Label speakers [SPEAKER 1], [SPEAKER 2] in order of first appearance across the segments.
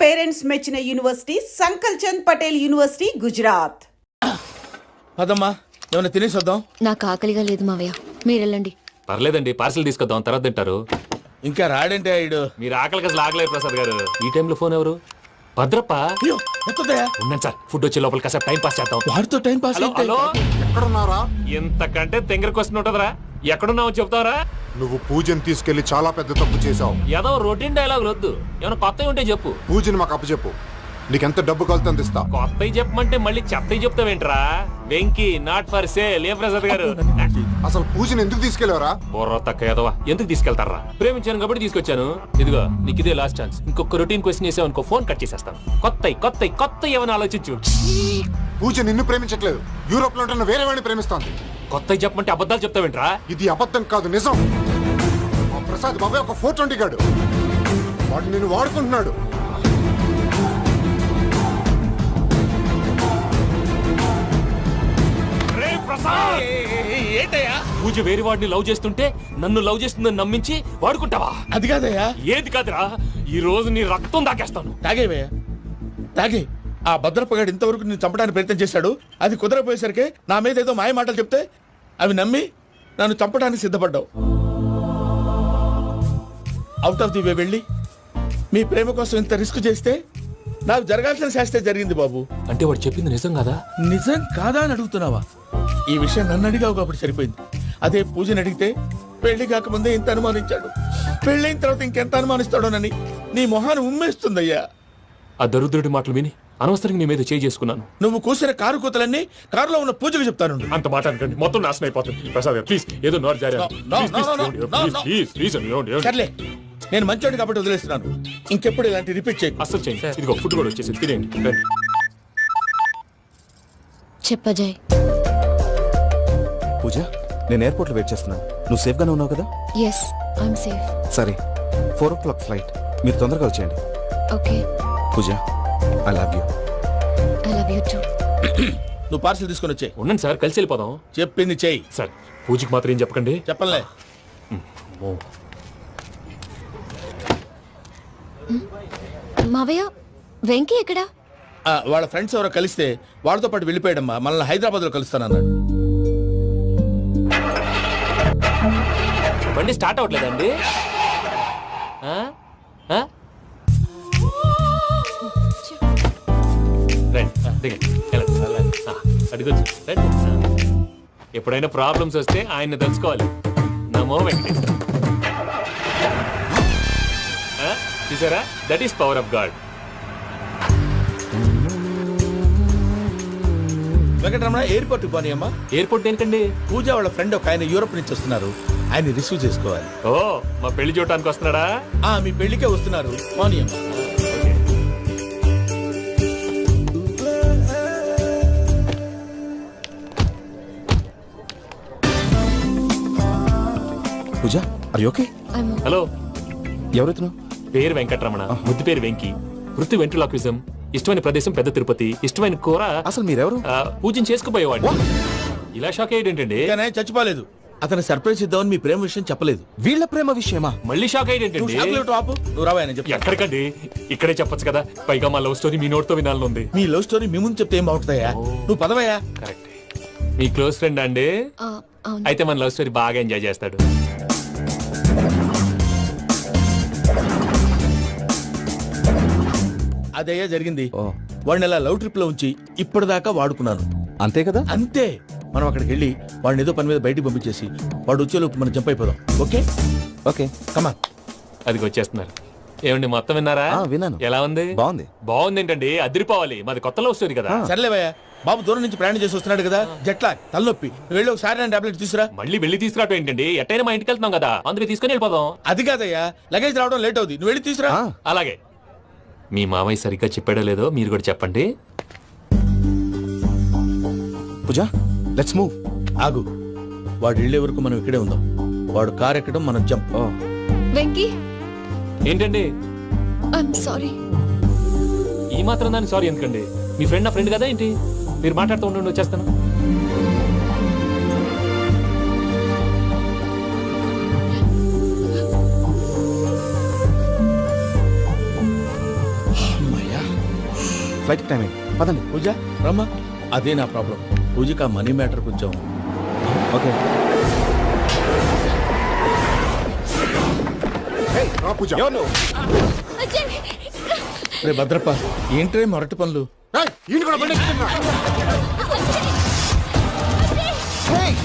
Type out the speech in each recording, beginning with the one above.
[SPEAKER 1] Parents మెచ్చిన university సంకల్ Chand Patel university Gujarat.
[SPEAKER 2] అదమ్మా ఏమైనా తినేసి వద్దాం.
[SPEAKER 3] నాకు ఆకలిగా లేదు మావయ్య, మీరు వెళ్ళండి.
[SPEAKER 4] పర్లేదండి, పార్సిల్ తీసుకొద్దాం, తర్వాత తింటారు.
[SPEAKER 2] ఇంకా రాడంటే ఆయుడు.
[SPEAKER 4] మీరు ఆకలికి అసలు ఆగలేదు ప్రసాద్ గారు. ఈ టైంలో ఫోన్ ఎవరు? భద్రప్ప.
[SPEAKER 2] అయ్యో ఎత్తదయ్యా.
[SPEAKER 4] ఉన్నాను సార్, ఫుడ్ వచ్చే లోపల కాసేపు టైం పాస్ చేద్దాం.
[SPEAKER 2] వాడితో టైం పాస్.
[SPEAKER 4] హలో హలో,
[SPEAKER 5] ఎక్కడున్నారా?
[SPEAKER 4] ఎంతకంటే తెంగర క్వశ్చన్ ఉంటుందిరా. ఎక్కడున్నావు చెప్తావరా?
[SPEAKER 5] నువ్వు పూజని తీసుకెళ్లి చాలా పెద్ద తప్పు చేశావు.
[SPEAKER 4] ఏదో రొటీన్ డైలాగ్ వద్దు, ఏమైనా కొత్తవి ఉంటే చెప్పు.
[SPEAKER 5] పూజని మాకు అప్పచెప్పు, నీకెంత డబ్బు కలితే అందిస్తా.
[SPEAKER 4] కొత్తవి చెప్పమంటే మళ్ళీ చెత్తవి చెప్తావేంట్రా? Venky not for sale. ఏ ప్రసాద్ గారు,
[SPEAKER 5] అసలు పూజని ఎందుకు తీసుకెళ్లేవరా?
[SPEAKER 4] బుర్ర తక్క ఏదవా, ఎందుకు తీసుకెళ్తారా? ప్రేమించాను కాబట్టి తీసుకొచ్చాను. ఇదిగో నీకు ఇదే లాస్ట్ ఛాన్స్. ఇంకొక రొటీన్ క్వశ్చన్ చేసావు అనుకో, ఫోన్ కట్ చేసేస్తాను. కొత్త ఏమైనా ఆలోచించు.
[SPEAKER 5] పూజ నిన్ను ప్రేమించట్లేదు, యూరోప్ లో ఉంటున్న వేరే వాడిని ప్రేమిస్తోంది.
[SPEAKER 4] కొత్తవి చెప్పమంటే అబద్ధాలు చెప్తావేంట్రా?
[SPEAKER 5] ఇది అబద్ధం కాదు, నిజం. మా ప్రసాద్ బాబాయ్ ఒక 420 గాడు, వాడు నిన్ను వాడుకుంటున్నాడు.
[SPEAKER 4] పూజ వేరే వాడిని లవ్ చేస్తుంటే నన్ను లవ్ చేస్తుందని నమ్మించి వాడుకుంటావా?
[SPEAKER 2] అది కాదయ్యా.
[SPEAKER 4] ఏది కాదురా, ఈ రోజు నీ రక్తం దాకేస్తాను.
[SPEAKER 2] తాగేవయ్యా తాగే. ఆ భద్రప్పగాడు ఇంతవరకు నేను చంపడానికి ప్రయత్నం చేశాడు. అది కుదరపోయేసరికి నా మీద ఏదో మాయ మాటలు చెప్తే అవి నమ్మి నన్ను చంపడానికి సిద్ధపడ్డావు. అవుట్ ఆఫ్ ది వే వెళ్ళి మీ ప్రేమ కోసం ఇంత రిస్క్ చేస్తే నాకు జరగాల్సిన శాస్త్రే జరిగింది బాబు.
[SPEAKER 4] అంటే వాడు చెప్పింది నిజం కదా?
[SPEAKER 2] నిజం కాదా అని అడుగుతున్నావా? ఈ విషయం నన్ను అడిగావు కాబట్టి సరిపోయింది. అదే పూజని అడిగితే పెళ్లి కాకముందే ఇంత అనుమానించాడు, పెళ్ళైన తర్వాత ఇంకెంత అనుమానిస్తాడోనని నీ మొహాన్ని ఉమ్మేస్తుందయ్యా.
[SPEAKER 4] ఆ దరిద్రుడి మాటలు విని అనవసరంగా నీ మీద చేయి చేసుకున్నాను.
[SPEAKER 2] నువ్వు కూసిన కారు కూతలన్నీ కారులో ఉన్న పూజకు చెప్తాను.
[SPEAKER 4] అంత మాట అనకండి, మొత్తం నాశనం అయిపోతుంది. ప్రసాద్ ప్లీజ్, ఏదో నోరు జారీ.
[SPEAKER 2] సర్లే, నేను మంచోడి కాబట్టి వదిలేస్తున్నాను. ఇంకెప్పుడు ఇలాంటి రిపీట్ చేయి.
[SPEAKER 4] అసలు చేయండి. ఇదిగో ఫుడ్ కూడా వచ్చేసి తినేయండి.
[SPEAKER 3] చెప్పజాయ్.
[SPEAKER 6] పూజ, నేను ఎయిర్పోర్ట్ లో వెయిట్ చేస్తున్నాను. నువ్వు సేఫ్ గానే ఉన్నావు కదా?
[SPEAKER 3] Yes, I'm safe.
[SPEAKER 6] సరే, 4 o'clock ఫ్లైట్. మీరు తొందరగా వచ్చేయండి.
[SPEAKER 3] Okay.
[SPEAKER 6] Pooja, I love you.
[SPEAKER 3] I love you too.
[SPEAKER 2] నువ్వు పార్సిల్ తీసుకొని వచ్చే.
[SPEAKER 4] ఉండండి సార్, కలిసి వెళ్ళిపోదాం.
[SPEAKER 2] చెప్పింది చెయ్యి.
[SPEAKER 4] సార్, పూజకి మాత్రం ఏం చెప్పకండి.
[SPEAKER 2] చెప్పలే.
[SPEAKER 3] మావయ్య, వెంకీ ఎక్కడా?
[SPEAKER 2] వాళ్ళ ఫ్రెండ్స్ ఎవరో కలిస్తే వాళ్ళతో పాటు వెళ్ళిపోయాడమ్మా. మనల్ని హైదరాబాద్ లో కలుస్తానన్నాడు.
[SPEAKER 4] బండి స్టార్ట్ అవ్వట్లేదండి. ఎప్పుడైనా ప్రాబ్లమ్స్ వస్తే ఆయన్ని తెలుసుకోవాలి. నమో వెంకటేశ్వర. చూసారా, that is power of God.
[SPEAKER 2] Venkataramana, airport పోనీ అమ్మా.
[SPEAKER 4] ఎయిర్పోర్ట్ ఏంటండి?
[SPEAKER 2] పూజ వాళ్ళ ఫ్రెండ్ ఒక ఆయన యూరోప్ నుంచి వస్తున్నారు, ఆయన రిసీవ్ చేసుకోవాలి.
[SPEAKER 4] ఓ, మా పెళ్లి చూడటానికి వస్తున్నాడా?
[SPEAKER 2] మీ పెళ్లికే వస్తున్నారు. పోనీ అమ్మా.
[SPEAKER 6] పూజ, ఆర్ యు ఓకే?
[SPEAKER 4] హలో,
[SPEAKER 6] ఎవరైతును?
[SPEAKER 4] పేరు వెంకటరమణ, ముద్దు పేరు వెంకీ, వృత్తి వెంట్రులాక్విజం, ఇష్టమైన ప్రదేశం పెద్ద తిరుపతి, ఇష్టమైన కూర.
[SPEAKER 6] అసలు మీరెవరు?
[SPEAKER 4] పూజను చేసుకుపోయేవాడు. ఇలా షాక్ అయ్యేటండి.
[SPEAKER 2] చచ్చిపోలేదు. అతను సర్ప్రైజ్ ఇద్దామని మీ ప్రేమ విషయం చెప్పలేదు.
[SPEAKER 6] వీళ్ళ ప్రేమ విషయమా?
[SPEAKER 4] మళ్ళీ షాక్ అయ్యేటండి.
[SPEAKER 2] నువ్వు రావాయని చెప్పి.
[SPEAKER 4] ఎక్కడికండి, ఇక్కడే చెప్పొచ్చు కదా. పైగా మా లవ్ స్టోరీ మీ నోటితో వినాలని ఉంది.
[SPEAKER 2] మీ లవ్ స్టోరీ మీ ముందు చెప్తే ఏం బాగుంటుందయ్యా? నువ్వు పదవయ్యా.
[SPEAKER 4] కరెక్ట్. మీ క్లోజ్ ఫ్రెండ్ అండి? అయితే మన లవ్ స్టోరీ బాగా ఎంజాయ్ చేస్తాడు.
[SPEAKER 2] అదయ్యా జరిగింది. వాడిని అలా లవ్ ట్రిప్ లో ఉంచి ఇప్పటిదాకా వాడుకున్నాను.
[SPEAKER 6] అంతే కదా?
[SPEAKER 2] అంతే. మనం అక్కడికి వెళ్ళి వాడిని ఏదో పని మీద బయటికి పంపించేసి వాడు వచ్చేలోపు మనం జంప్ అయిపోదాం. ఓకే
[SPEAKER 6] ఓకే,
[SPEAKER 2] కమా.
[SPEAKER 4] అది వచ్చేస్తున్నారు. ఏమండి, మొత్తం విన్నారా?
[SPEAKER 6] విన్నాను.
[SPEAKER 4] ఎలా ఉంది?
[SPEAKER 6] బాగుంది.
[SPEAKER 4] బాగుంది ఏంటండి, అదిరిపోవాలి. మాది కొత్త లవ్ స్టోరీ కదా.
[SPEAKER 2] సర్లేవయ్యా, బాబు దూరం నుంచి ప్రయాణం చేసి వస్తున్నాడు కదా, జట్లా తలనొప్పి. వెళ్ళి ఒకసారి టాబ్లెట్ తీసుకురా.
[SPEAKER 4] మళ్ళీ వెళ్ళి తీసుకురావటం ఏంటండి? ఎట్టైనా మా ఇంటికి వెళ్తున్నాం కదా, అందుకే తీసుకుని వెళ్ళిపోదాం.
[SPEAKER 2] అది కాదయ్యా, లగేజ్ రావడం లేట్ అవుతుంది. నువ్వు వెళ్ళి తీసుకురా.
[SPEAKER 4] అలాగే. మీ మామయ్య సరిగ్గా చెప్పాడో లేదో మీరు కూడా చెప్పండి.
[SPEAKER 6] పూజ, లెట్స్ మూవ్.
[SPEAKER 2] ఆగు, వాడు వెళ్ళే వరకు మనం ఇక్కడే ఉందాం. వాడు కార్ ఎక్కడం, మనం జంప్.
[SPEAKER 3] వెంకీ,
[SPEAKER 4] ఏంటండి?
[SPEAKER 3] I'm sorry.
[SPEAKER 4] ఈ మాత్రం దాన్ని సారీ ఎందుకండి? మీ ఫ్రెండ్ నా ఫ్రెండ్ కదా ఏంటి? మీరు మాట్లాడుతూ ఉండండి, వచ్చేస్తాను.
[SPEAKER 6] ఫ్లైట్ టైం అయింది పదండి.
[SPEAKER 2] పూజ రమ్మా. అదే నా ప్రాబ్లం. పూజకి ఆ మనీ మ్యాటర్ కొంచెం.
[SPEAKER 6] ఓకే.
[SPEAKER 5] ఏయ్, రా పూజ.
[SPEAKER 2] రే భద్రప్ప, ఏంట్రే మొరటి పనులు?
[SPEAKER 5] ఏయ్, ఈయన కూడా బండి ఎక్కుతున్నా. ఏయ్,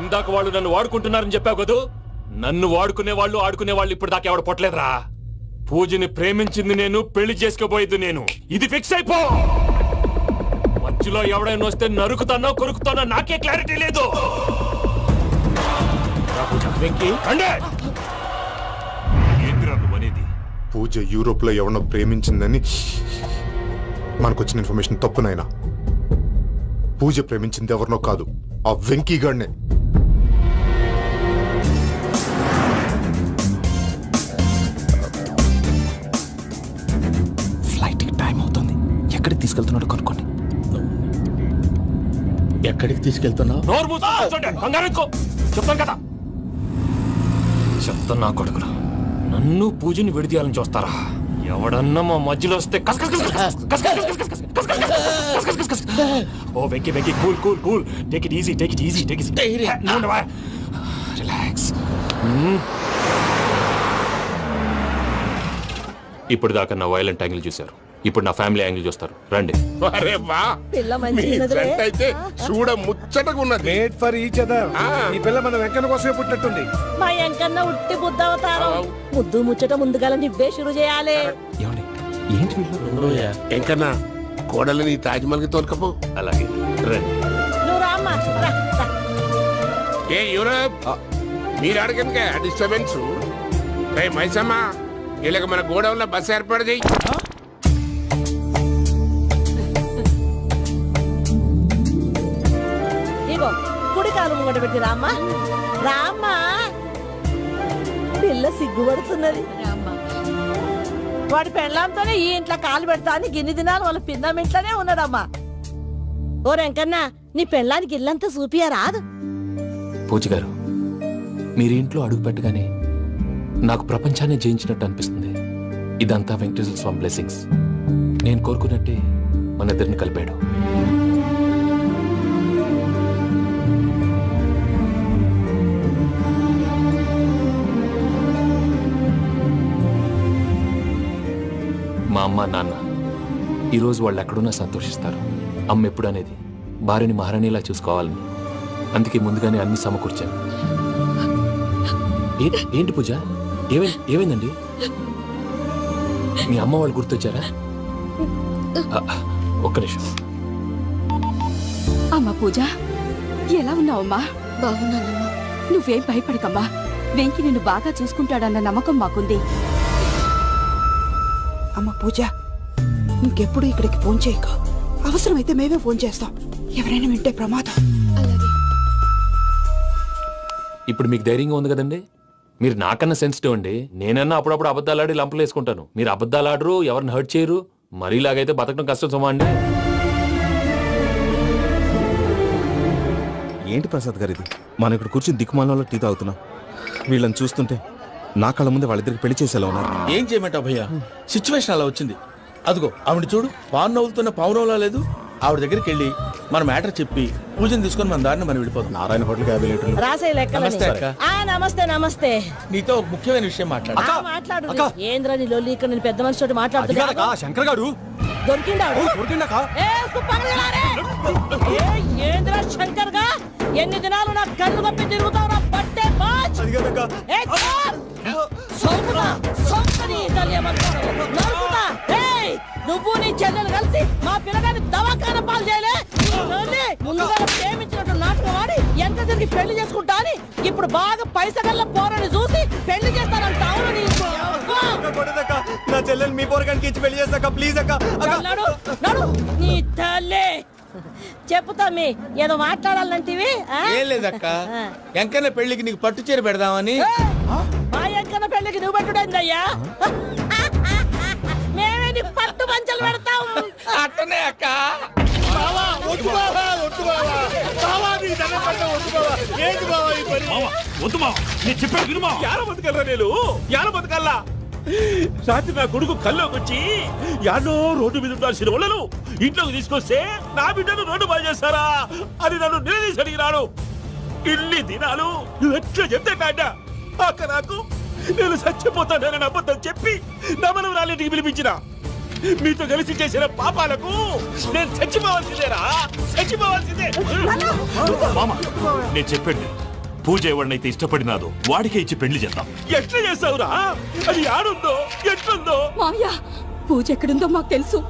[SPEAKER 4] ఇందాక వాళ్ళు నన్ను వాడుకుంటున్నారని చెప్పావు కదూ. నన్ను వాడుకునే వాళ్ళు ఆడుకునే వాళ్ళు ఇప్పుడు దాకా ఎవడ పొట్టలేదురా. పూజని ప్రేమించింది నేను, పెళ్లి చేసుకోబోయేది నేను. ఇది ఫిక్స్ అయిపో. మధ్యలో ఎవడైనా వస్తే నరుకుతానో కొరుకుతానో నాకే క్లారిటీ లేదు.
[SPEAKER 2] వెంకీ
[SPEAKER 4] ఏంద్రా నువ్వనేది?
[SPEAKER 5] పూజ యూరోప్ లో ఎవరినో ప్రేమించిందని మనకొచ్చిన ఇన్ఫర్మేషన్ తప్పు నాయనా. పూజ ప్రేమించింది ఎవరినో కాదు, ఆ వెంకీ గాడినే.
[SPEAKER 6] ఫ్లైట్ కి టైం అవుతుంది. ఎక్కడికి తీసుకెళ్తున్నాడో కనుక్కోండి.
[SPEAKER 2] ఎక్కడికి తీసుకెళ్తున్నావు?
[SPEAKER 4] నోరు మూసుకొని కూర్చోండి. కంగారు ఎక్కు. చెప్తాను కదా. చెప్తాను నా కొడుకులు. నన్ను పూజని విడిదీయాలని చూస్తారా? ఎవడన్నా మా మధ్యలో వస్తే ఓ Venky Venky cool cool cool. Take it easy, take it easy, take it easy. Relax. ఇప్పుడు దాకా నా వైలెంట్ యాంగిల్ చూశారు. ఇప్పుడు నా ఫ్యామిలీ యాంగిల్ చూస్తారు. రండి.
[SPEAKER 7] అరే వా, మీ ఫ్రెండ్ అయితే చూడ ముచ్చటగా ఉన్నది.
[SPEAKER 8] Made for each other. ఈ పిల్ల మన వెంకన్న కోసమే పుట్టినట్టుంది.
[SPEAKER 9] మా ఎంకన్నా ఉట్టి బుద్ధవతారం. ముద్దు ముచ్చట ముందుగాల నివ్వే షురు చేయాలి.
[SPEAKER 6] ఏమండి ఏంటి వీళ్ళు?
[SPEAKER 7] ఎంకన్నా కోడలని తాజ్మహల్ కి తోలుకపో.
[SPEAKER 4] అలాగే రండి.
[SPEAKER 9] నువ్వు రామ్మా, రా, రా.
[SPEAKER 7] ఏ యూరప్, మీరు అడగనుక డిస్టర్బెన్స్. రే మైసమ్మ, ఇలాగ మన గోడౌన్లో బస్సు ఏర్పాటు చేయి.
[SPEAKER 9] ఇగో కుడి కాలు ముంగట పెట్టి రామ్మా, రామ్మా. పిల్ల సిగ్గుపడుతున్నది. వాడి పెళ్ళాంతోనే ఈ ఇంట్లో కాలు పెడతా అని గిన్ని దినాలు వాళ్ళ పిన్నం ఇంట్లోనే ఉన్నాడమ్మా. ఓ వెంకన్నా, నీ పెళ్ళానికి ఇల్లంతా చూపియా రాదు.
[SPEAKER 4] పూజ గారు, మీరు ఇంట్లో అడుగు పెట్టగానే నాకు ప్రపంచాన్ని జయించినట్టు అనిపిస్తుంది. ఇదంతా వెంకటేశ్వర స్వామి బ్లెస్సింగ్స్. నేను కోరుకున్నట్టే మన ఇద్దరిని కలిపాడు. మా అమ్మ నాన్న ఈరోజు వాళ్ళు ఎక్కడున్నా సంతోషిస్తారు. అమ్మ ఎప్పుడు అనేది భార్యని మహారాణిలా చూసుకోవాలని. అందుకే ముందుగానే అన్ని సమకూర్చాను. ఏంటి పూజ, ఏమైందండి? మీ అమ్మ వాళ్ళు గుర్తొచ్చారా? ఒక్క నిమిషం.
[SPEAKER 10] అమ్మా పూజ, ఎలా ఉన్నావమ్మా?
[SPEAKER 3] బాగున్నానమ్మా.
[SPEAKER 10] నువ్వేం భయపడకమ్మా. వెంకి నిన్ను బాగా చూసుకుంటాడన్న నమ్మకం మాకుంది.
[SPEAKER 1] అమ్మ పూజ, ఇంకెప్పుడు ఇక్కడికి ఫోన్ చేయక.
[SPEAKER 10] అవసరమైతే మేమే ఫోన్ చేస్తాం. ఎవరైనా వింటే ప్రమాదం.
[SPEAKER 3] అలాగే.
[SPEAKER 4] ఇప్పుడు మీకు ధైర్యంగా ఉంది కదండి. మీరు నాకన్నా సెన్సిటివ్ అండి. నేనన్నా అప్పుడప్పుడు అబద్ధాలు ఆడి లంపలు వేసుకుంటాను. మీరు అబద్ధాలు ఆడరు, ఎవరిని హర్ట్ చేయరు. మరీ ఇలాగైతే బతకడం కష్టం సుమా అండి.
[SPEAKER 6] ఏంటి ప్రసాద్ గారు ఇది? మనం ఇక్కడ కూర్చుని దిక్కుమాలలో టీ తాగుతున్నాం. వీళ్ళని చూస్తుంటే నా కళ్ళ ముందే వాళ్ళిద్దరికి పెళ్లి చేసేలా ఉన్నారు.
[SPEAKER 2] ఏం చేయమంటావు భయ్యా, సిచ్యువేషన్ అలా వచ్చింది. అదిగో ఆవిడ చూడు, పాను నవ్వులుతున్న పావునవ్వులా లేదు. ఆవిడ దగ్గరికి వెళ్ళి మన మ్యాటర్ చెప్పి పూజను తీసుకొని మన దారిని మనం వెళ్ళిపోతాం.
[SPEAKER 6] నారాయణ హోటల్ 50 లీటర్లు.
[SPEAKER 9] రాసే లెక్క.
[SPEAKER 2] నమస్తే అక్క.
[SPEAKER 9] నమస్తే నమస్తే.
[SPEAKER 2] నీతో ఒక ముఖ్యమైన విషయం మాట్లాడు.
[SPEAKER 9] మాట్లాడు. ఏంద్రా నీ లొల్లి? ఇక్కడ నేను పెద్ద మనిషి తోటి మాట్లాడుతున్నా.
[SPEAKER 6] శంకర్ గారు
[SPEAKER 9] దొరికిందాడు. ఏంద్రా శంకర్ గా ఎన్ని దినాలు నా కళ్ళు కప్పి తిరుగుతావు? నా పట్టే బాచ్. నువ్వు నీ చెల్లెలు కలిసి మా పిల్లగాని దవాఖాన పాలు చేయలే. ముందుగా ప్రేమించినట్టు నాటకం ఆడి ఎంత తిరిగి పెళ్లి చేసుకుంటా అని ఇప్పుడు బాగా పైసగల్ల పోరని చూసి పెళ్లి చేస్తానంట. అవును
[SPEAKER 6] నా చెల్లెలు మీ పోరగానికి ఇచ్చి పెళ్లి చేస్తాక ప్లీజ్ అక్క.
[SPEAKER 9] నడు నీ తల్లి. చెప్పుతా మీ ఏదో మాట్లాడాలంటివి.
[SPEAKER 2] ఏం లేదక్క, ఎంకన్న పెళ్లికి నీకు పట్టు చీర పెడదామని.
[SPEAKER 9] మా ఎంకన్న పెళ్లికి నువ్వు పెట్టుడైందయ్యా? మేమే నీ పట్టు పంచలు పెడతాం.
[SPEAKER 2] అట్టనే అక్క.
[SPEAKER 8] రాత్రి నా కొడుకు కల్లోకి వచ్చి యాడో రోడ్డు మీద ఉండాల్సిన వాళ్ళను ఇంట్లోకి తీసుకొస్తే నా బిడ్డను రోడ్డు బాగా చేస్తారా అని నన్ను నిలదీసి అడిగినాడు. ఇన్ని దినాలు నువ్వు ఎట్లా చెప్తే కాడ అక్క నాకు నేను చచ్చిపోతానని అబద్ధం చెప్పి నమ్మనం రాలేటికి పిలిపించిన. మీతో కలిసి చేసిన పాపాలకు నేను చచ్చిపోవాల్సిందేరా, చచ్చిపోవాల్సిందే.
[SPEAKER 11] మామ నేను చెప్పండి, పూజ ఎవరినైతే ఇష్టపడినాదో వాడికే ఇచ్చి పెళ్లి చేద్దాం.
[SPEAKER 8] ఎట్లా చేస్తావురా? అది ఆడుందో ఎట్లుందో.
[SPEAKER 10] మామయ్య, పూజ ఎక్కడుందో మాకు తెలుసు.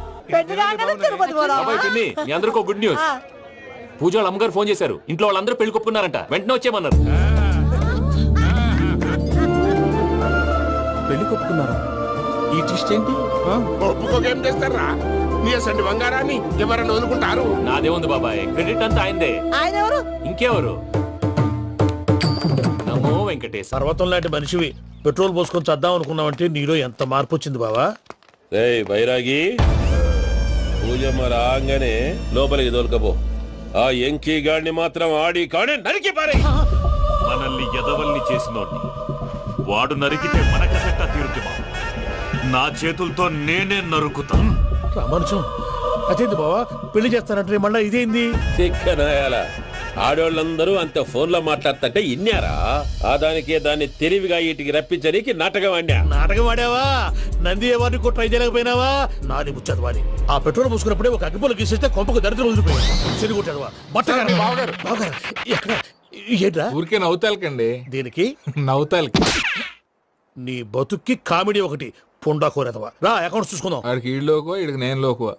[SPEAKER 9] తిరుపతి
[SPEAKER 4] బాబాయ్ పిన్ని, మీ అందరికీ గుడ్ న్యూస్. పూజ వాళ్ళ అమ్మగారు ఫోన్ చేశారు. ఇంట్లో వాళ్ళందరూ పెళ్లి కొప్పుకున్నారంట. వెంటనే వచ్చేయమన్నారు.
[SPEAKER 6] పెళ్లి కొప్పుకున్నారా?
[SPEAKER 2] ఈ ట్విస్ట్ ఏంటి?
[SPEAKER 7] ఒప్పుకోకేం చేస్తారా? నీ అసలు బంగారాన్ని ఎవరన్నా వదులుకుంటారు?
[SPEAKER 4] నాదే ఉంది బాబాయ్, క్రెడిట్ అంతా ఆయనదే.
[SPEAKER 9] ఆయన ఎవరు?
[SPEAKER 4] ఇంకెవరు? నమో వెంకటేశ్.
[SPEAKER 8] పర్వతం లాంటి మనిషివి పెట్రోల్ పోసుకొని చద్దాం అనుకున్నావంటే నీలో ఎంత మార్పు వచ్చింది బావా.
[SPEAKER 11] బైరాగి పూజ రాగానే లోపలికి దొరకపో. ఆ ఎంకీ గాడిని మాత్రం ఆడి కాడే నరికి పారే. మనల్ని ఎదవల్ని చేసినోడ్ని వాడు నరికితే మనక సెట్ట తీరుతుమా. నా చేతులతో నేనే నరుకుతాను.
[SPEAKER 8] రామానుజం అదేంది బావా, పెళ్లి చేస్తానంటే మళ్ళా ఇదేంది?
[SPEAKER 11] ఆడోళ్ళందరూ అంత ఫోన్ లో మాట్లాడుతుంటే ఇన్నారా? ఆ దానికే దాన్ని తెలివిగా వీటికి రప్పించడానికి నాటకం ఆడా.
[SPEAKER 8] నాటకం ఆడావా? నంది ఎవరిని ట్రై చేయలేకపోయినావా? నాది ముచ్చదు వాడి. ఆ పెట్రోల్ పోసుకున్నప్పుడే ఒక అగ్గిపుల్ల గీసేస్తే కొంపకు దరిద్రం వదిలిపోయాడు. చెరుగుంటాడువా బట్టగారు బావగారు బావగారు ఎక్కడ ఏంట్రా?
[SPEAKER 2] ఊరికే నవ్వుతాలకండి.
[SPEAKER 8] దీనికి
[SPEAKER 2] నవ్వుతాలకి
[SPEAKER 8] నీ బతుక్కి కామెడీ ఒకటి. పుండా కోరేదవా రా, అకౌంట్స్ చూసుకుందాం.
[SPEAKER 2] వాడికి ఈడులోకో ఇడికి నేను లోకువా.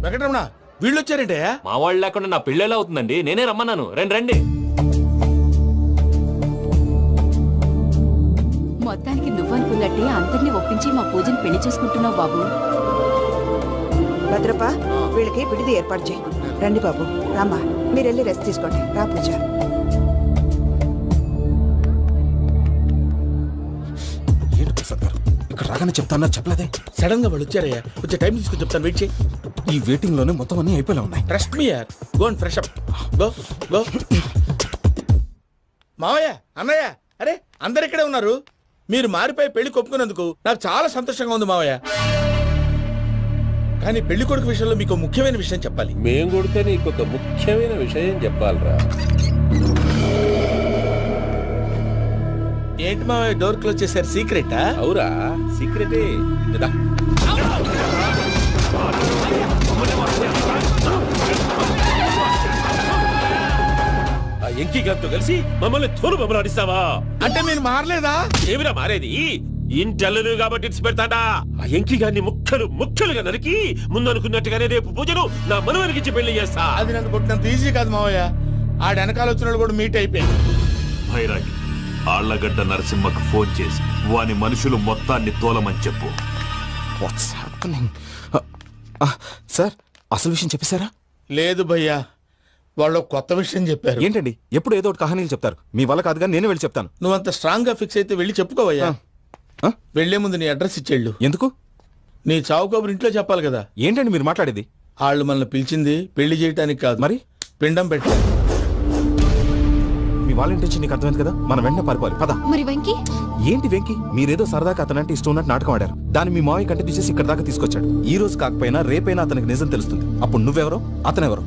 [SPEAKER 2] వెంకటరమణ వీళ్ళు వచ్చారంటే
[SPEAKER 4] మా వాళ్ళు లేకుండా నా పెళ్ళేలా అవుతుందండి? నేనే రమ్మన్నాను. రండి రండి.
[SPEAKER 10] మొత్తానికి నువ్వనుకున్నట్టే అందరినీ ఒప్పించి మా పూజని పెళ్లి చేసుకుంటున్నావు బాబు.
[SPEAKER 12] భద్రప్ప, వీళ్ళకి విడిది ఏర్పాటు చేయి. రండి బాబు, రామ్మా మీరు వెళ్ళి రెస్ట్ తీసుకోండి. రా పూజ.
[SPEAKER 6] ఏంటి ప్రసాద్ గారు ఇక్కడ రాగానే చెప్తానా చెప్పలేదే?
[SPEAKER 2] సడన్ గా వాళ్ళు వచ్చారయ్యా, కొంచెం టైం తీసుకొని చెప్తాను. వెయిట్ చేయి.
[SPEAKER 6] ఈ వెయిటింగ్ లోనే మొత్తం అన్ని అయిపోయినా ఉన్నాయి.
[SPEAKER 2] ట్రస్ట్ మీ యార్. Go and fresh up. Go go. మావయ్య, అన్నయ్య, అరే అందరు ఇక్కడే ఉన్నారు. మీరు మారిపోయి పెళ్లి కొప్పుకున్నందుకు నాకు చాలా సంతోషంగా ఉంది మావయ్య. కానీ పెళ్లి కొడుకు విషయంలో మీకు ముఖ్యమైన విషయం చెప్పాలి.
[SPEAKER 11] మేం కొడితే నీకు ఒక ముఖ్యమైన విషయం చెప్పాలరా.
[SPEAKER 2] ఏంటి మావయ్య డోర్ క్లోజ్ చేశారు? సీక్రెటా?
[SPEAKER 11] అవురా, సీక్రెటే.
[SPEAKER 8] వెంకీగారితో కలిసి మమ్మల్ని తోలు బొమ్మలాడిస్తావా?
[SPEAKER 2] అంటే మీరు మారలేదా?
[SPEAKER 8] ఏమిరా మారేది? ఇంటల్లు కాబట్టి ఇడిచి పెడతాడా? ఆ ఎంకి గారిని ముక్కలుగా నరికి ముందనుకున్నట్టుగానే రేపు పూజలు నా మనవరికిచ్చి పెళ్లి చేస్తా.
[SPEAKER 2] అది నన్ను కొట్టినంత ఈజీ కాదు మావయ్య. ఆ వెనకాల వచ్చిన వాళ్ళు కూడా మీట్ అయిపోయింది.
[SPEAKER 8] భైరాగి ఆళ్లగడ్డ నరసింహకు ఫోన్ చేసి వాని మనుషులు మొత్తాన్ని తోలమని చెప్పు.
[SPEAKER 6] What's happening? సార్ అసలు విషయం చెప్పేశారా?
[SPEAKER 2] లేదు భయ్యా, వాళ్ళు ఒక కొత్త విషయం చెప్పారు.
[SPEAKER 6] ఏంటండి ఎప్పుడు ఏదో ఒకటి కహానీలు చెప్తారు. మీ వల్ల కాదుగా నేనే వెళ్ళి చెప్తాను.
[SPEAKER 2] నువ్వంత స్ట్రాంగ్ గా ఫిక్స్ అయితే వెళ్ళి చెప్పుకోవయ్యా. వెళ్లే ముందు నీ అడ్రస్ ఇచ్చేళ్ళు.
[SPEAKER 6] ఎందుకు?
[SPEAKER 2] నీ చావు కబురు ఇంట్లో చెప్పాలి కదా.
[SPEAKER 6] ఏంటండి మీరు మాట్లాడేది?
[SPEAKER 2] వాళ్ళు మనల్ని పిలిచింది పెళ్లి చేయటానికి కాదు,
[SPEAKER 6] మరి
[SPEAKER 2] పిండం పెట్టారు.
[SPEAKER 6] మీ వాళ్ళ ఇంటెన్షన్ నీకు అర్థమైంది కదా. మనం వెంటనే పారిపోవాలి. పద.
[SPEAKER 3] మరి వెంకీ?
[SPEAKER 6] ఏంటి వెంకి? మీరేదో సరదాగా అతనంటే ఇష్టం ఉన్నట్టు నాటకం ఆడారు. దాన్ని మీ మావయ్య కంటే తీసేసి ఇక్కడ దాకా తీసుకొచ్చాడు. ఈ రోజు కాకపోయినా రేపైనా అతనికి నిజం తెలుస్తుంది. అప్పుడు నువ్వెవరో అతనెవరో.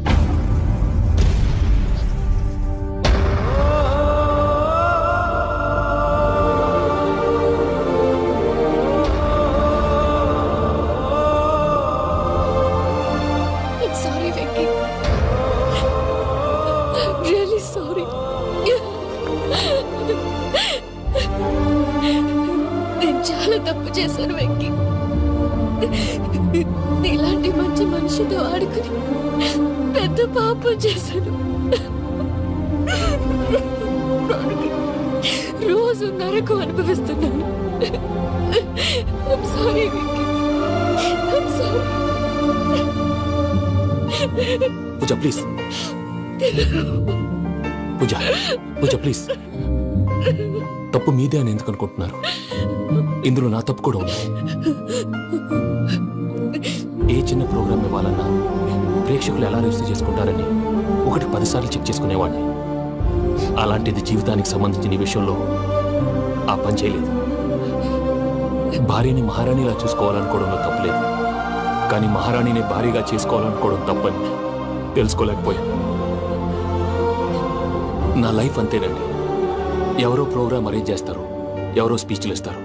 [SPEAKER 3] Sorry Venky, really sorry. నేను చాలా తప్పు చేశాను వెంకీ. ఇలాంటి మంచి మనిషితో ఆడుకుని పెద్ద పాపం చేశాను. రోజు నరకం అనుభవిస్తున్నాను. Sorry Venky, sorry.
[SPEAKER 4] Pooja please, Pooja please. తప్పు మీదే అని ఎందుకు అనుకుంటున్నారు? ఇందులో నా తప్పు కూడా ఉంది. ఏ చిన్న ప్రోగ్రామ్ ఇవ్వాలన్నా ప్రేక్షకులు ఎలా రిసీవ్ చేసుకుంటారని 1-10 సార్లు చెక్ చేసుకునేవాడిని. అలాంటిది జీవితానికి సంబంధించిన ఈ విషయంలో ఆ పని చేయలేదు. భార్యని మహారాణిలా చూసుకోవాలనుకోవడంలో తప్పులేదు, కానీ మహారాణిని భారీగా చేసుకోవాలనుకోవడం తప్పని తెలుసుకోలేకపోయాను. నా లైఫ్ అంతేనండి. ఎవరో ప్రోగ్రామ్ అరేంజ్ చేస్తారు, ఎవరో స్పీచ్లు ఇస్తారు.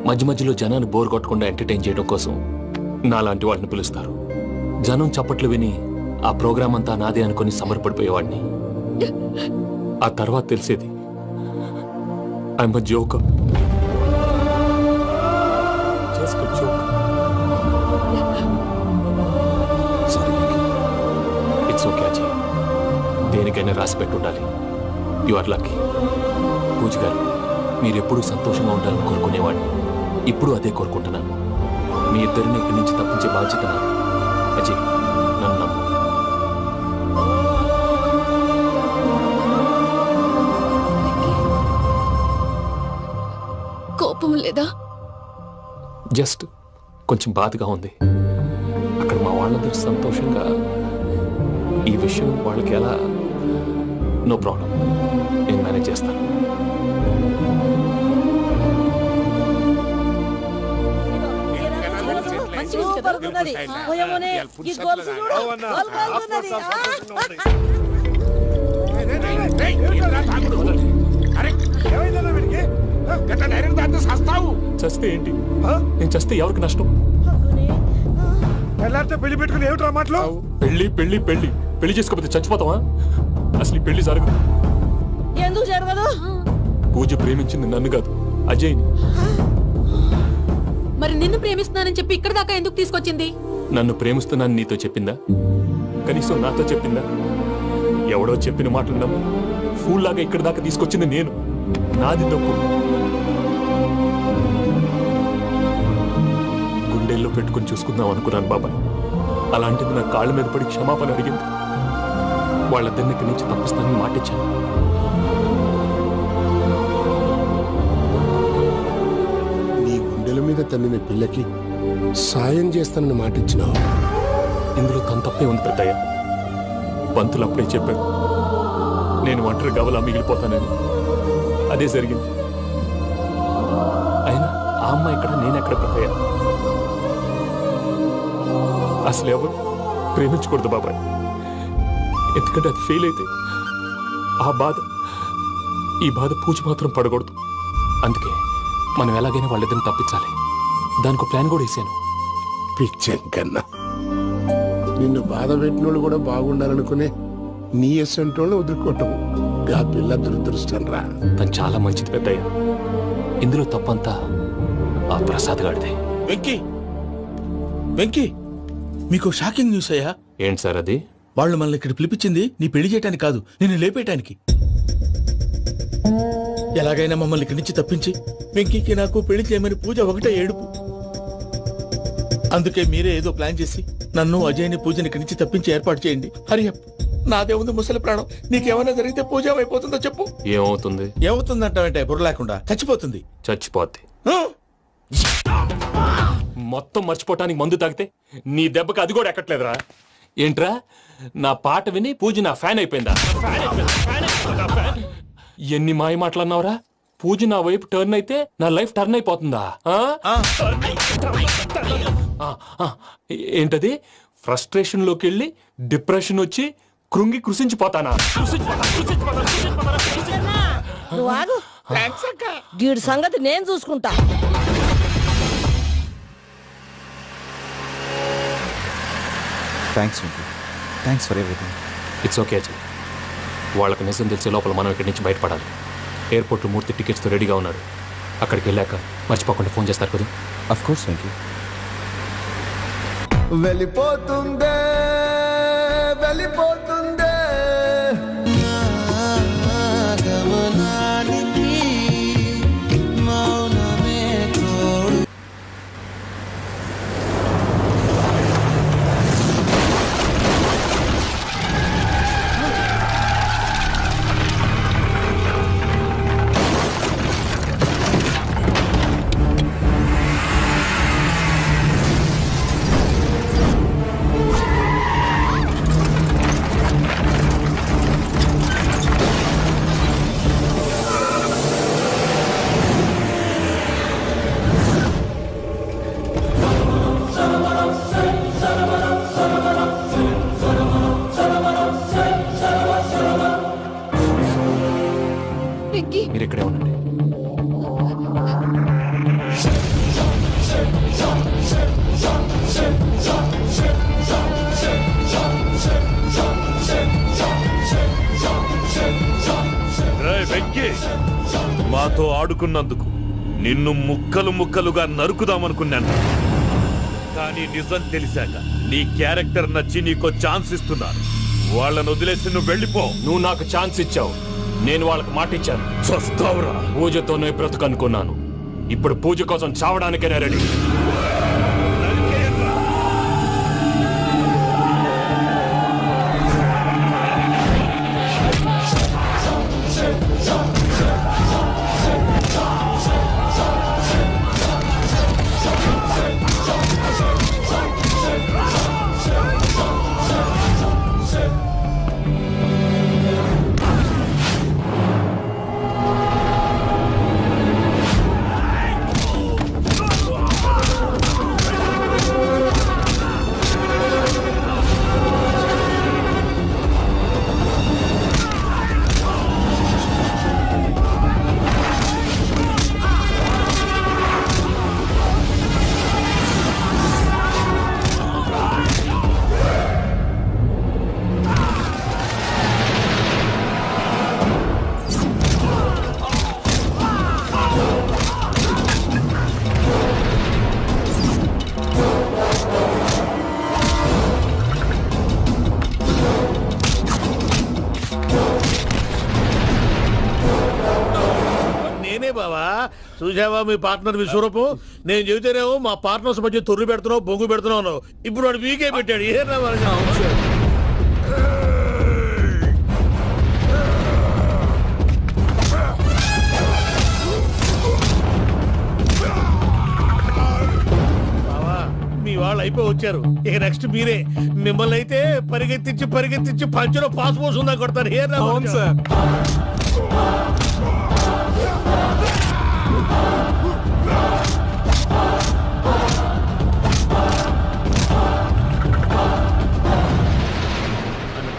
[SPEAKER 4] మధ్య మధ్యలో జనాన్ని బోర్ కొట్టకుండా ఎంటర్టైన్ చేయడం కోసం నాలాంటి వాడిని పిలుస్తారు. జనం చప్పట్లు విని ఆ ప్రోగ్రామ్ అంతా నాదే అనుకుని సమర్పడిపోయేవాడిని. ఆ తర్వాత తెలిసేది I'm a joker. Just a joker. It's okay Ajay, దేనికైనా రాసి పెట్టి ఉండాలి. You are lucky. పూజ గారు, మీరెప్పుడూ సంతోషంగా ఉండాలని కోరుకునేవాడిని. ఇప్పుడు అదే కోరుకుంటున్నాను. మీ ఇద్దరిని ఇక్కడి నుంచి తప్పించే బాధ్యత నాది. అజయ్, నన్ను నమ్ము.
[SPEAKER 3] కోపం లేదా?
[SPEAKER 4] జస్ట్ కొంచెం బాధగా ఉంది. అక్కడ మా వాళ్ళందరూ సంతోషంగా ఈ విషయం వాళ్ళకి ఎలా. నో ప్రాబ్లం, నేను మేనేజ్ చేస్తాను.
[SPEAKER 9] సూపర్ ఉన్నది. ఓయమ్మనే, ఈ గొలుసు చూడు. గొలుసు ఉన్నది.
[SPEAKER 4] చస్తే ఏంటి? నేను చస్తే ఎవరికి నష్టం?
[SPEAKER 5] పెళ్లి పెట్టుకుని ఏమిట్రా మాటలు?
[SPEAKER 4] పెళ్లి పెళ్లి పెళ్లి పెళ్లి చేసుకోకపోతే చచ్చిపోతావా? అసలు ఈ పెళ్లి జరగదు.
[SPEAKER 9] ఎందుకు జరగదు?
[SPEAKER 4] పూజ ప్రేమించింది నన్ను కాదు, అజయ్ని.
[SPEAKER 3] మరి నిన్ను ప్రేమిస్తున్నానని చెప్పి ఇక్కడ దాకా ఎందుకు తీసుకొచ్చింది?
[SPEAKER 4] నన్ను ప్రేమిస్తున్నాను నీతో చెప్పిందా? కనీసం నాతో చెప్పిందా? ఎవడో చెప్పిన మాటలు నమ్ము ఫూల్ లాగా ఇక్కడ దాకా తీసుకొచ్చింది నేను. నాది తప్పు. గుండెల్లో పెట్టుకుని చూసుకుందాం అనుకున్నాను బాబాయ్. అలాంటిది నా కాళ్ళ మీద పడి క్షమాపణ అడిగింది. వాళ్ళిద్దరిని ఇక్కడి నుంచి తప్పిస్తానని మాటిచ్చాను.
[SPEAKER 7] నీ గుండెల మీద తన్నిన పిల్లకి సాయం చేస్తానని మాటిచ్చినావు.
[SPEAKER 4] ఇందులో తన తప్పే ఉంది పెద్దయ్య. పంతులు అప్పుడే చెప్పాడు నేను ఒంటరి గవలా మిగిలిపోతానని. అదే జరిగింది. అయినా ఆ అమ్మాయి ఇక్కడ, నేనెక్కడ పెద్దయ్య? అసలు ఎవరు ప్రేమించకూడదు బాబాయ్. ఎందుకంటే అది ఫెయిల్ అయితే ఈ బాధ పూజ మాత్రం పడకూడదు. అందుకే మనం ఎలాగైనా వాళ్ళిద్దరిని తప్పించాలి. దానికి ప్లాన్ కూడా వేసాను.
[SPEAKER 7] పిచ్చం కన్నా నిన్ను బాధ పెట్టినోళ్ళు కూడా బాగుండాలనుకునే నీ ఎస్సంటోళ్ళు వదులుకోవటం ఆ పిల్ల దురదృష్టం రా.
[SPEAKER 4] తను చాలా మంచిది పెద్దయ్య. ఇందులో తప్పంతా ఆ ప్రసాద్ గాడిదే.
[SPEAKER 2] వెంకీ వెంకీ, మీకు షాకింగ్ న్యూస్ అయ్యా.
[SPEAKER 4] ఏంటి సార్ అది?
[SPEAKER 2] వాళ్ళు మనల్ని ఇక్కడ పిలిపించింది నీ పెళ్లి చేయటానికి కాదు, నిన్ను లేపేయటానికి. ఎలాగైనా మమ్మల్ని ఇక్కడి నుంచి తప్పించి వెంకీకి నాకు పెళ్లి చేయమని పూజ ఒకటే ఏడుపు. అందుకే మీరే ఏదో ప్లాన్ చేసి నన్ను అజయ్ని పూజని ఇక్కడి నుంచి తప్పించి ఏర్పాటు చేయండి. హరియప్, నాదే ఉంది ముసలి ప్రాణం. నీకేమైనా జరిగితే పూజ అయిపోతుందో చెప్పు.
[SPEAKER 4] ఏమవుతుంది?
[SPEAKER 2] ఏమవుతుందంటావంటే బుర్ర లేకుండా చచ్చిపోతుంది.
[SPEAKER 4] చచ్చిపోద్ది.
[SPEAKER 2] ఆ?
[SPEAKER 4] మొత్తం మర్చిపోవటానికి మందు తాగితే నీ దెబ్బకి అది కూడా ఎక్కట్లేదురా. ఏంట్రా, నా పాట విని పూజ నా ఫ్యాన్ అయిపోయిందా? ఎన్ని మాయ మాటలన్నావురా? పూజ నా వైపు టర్న్ అయితే నా లైఫ్ టర్న్ అయిపోతుందా? ఏంటది? ఫ్రస్ట్రేషన్ లోకి వెళ్ళి డిప్రెషన్ వచ్చి కృంగి కృషించిపోతానా?
[SPEAKER 9] నువ్వు ఆగు. గీడి సంగతి నేను చూసుకుంటా.
[SPEAKER 6] Thanks Venky, thanks for everything.
[SPEAKER 4] It's okay Ajay. వాళ్ళకి నిజం తెలిసే లోపల మనం ఇక్కడి నుంచి బయటపడాలి. ఎయిర్పోర్ట్లో మూర్తి టికెట్స్తో రెడీగా ఉన్నాడు. అక్కడికి వెళ్ళాక మర్చిపోకుండా ఫోన్ చేస్తారు కదా.
[SPEAKER 6] Of course Venky.
[SPEAKER 13] వెళ్ళిపోతుందే వెళ్ళిపోతుందే గమనానికి మౌనమే తోడు.
[SPEAKER 3] వెంకీ,
[SPEAKER 4] మీరు ఇక్కడే ఉండండి.
[SPEAKER 8] వెంకీ, మాతో ఆడుకున్నందుకు నిన్ను ముక్కలు ముక్కలుగా నరుకుదామనుకున్నాను. కానీ నిజం తెలిసాక నీ క్యారెక్టర్ నచ్చి నీకో ఛాన్స్ ఇస్తున్నాను. వాళ్ళను వదిలేసి నువ్వు వెళ్ళిపో.
[SPEAKER 4] నువ్వు నాకు ఛాన్స్ ఇచ్చావు, నేను వాళ్ళకి మాట ఇచ్చాను.
[SPEAKER 8] చస్తావురా.
[SPEAKER 4] పూజతోనే బ్రతుకనుకున్నాను. ఇప్పుడు పూజ కోసం చావడానికే రెడీ.
[SPEAKER 8] బావా, చూసావా మీ పార్ట్నర్ విశ్వరూపం? నేను చెబితేనేమో మా పార్ట్నర్స్ మధ్య తొర్రు పెడుతున్నావు, బొంగు పెడుతున్నావు. ఇప్పుడు వాడు వీకే పెట్టాడు. ఏనా మీ వాళ్ళు అయిపోయి వచ్చారు. ఇక నెక్స్ట్ మీరే. మిమ్మల్ని అయితే పరిగెత్తించి పరిగెత్తించి పంచలో పాస్ పోసుందా కొడతారు. ఏనా సార్?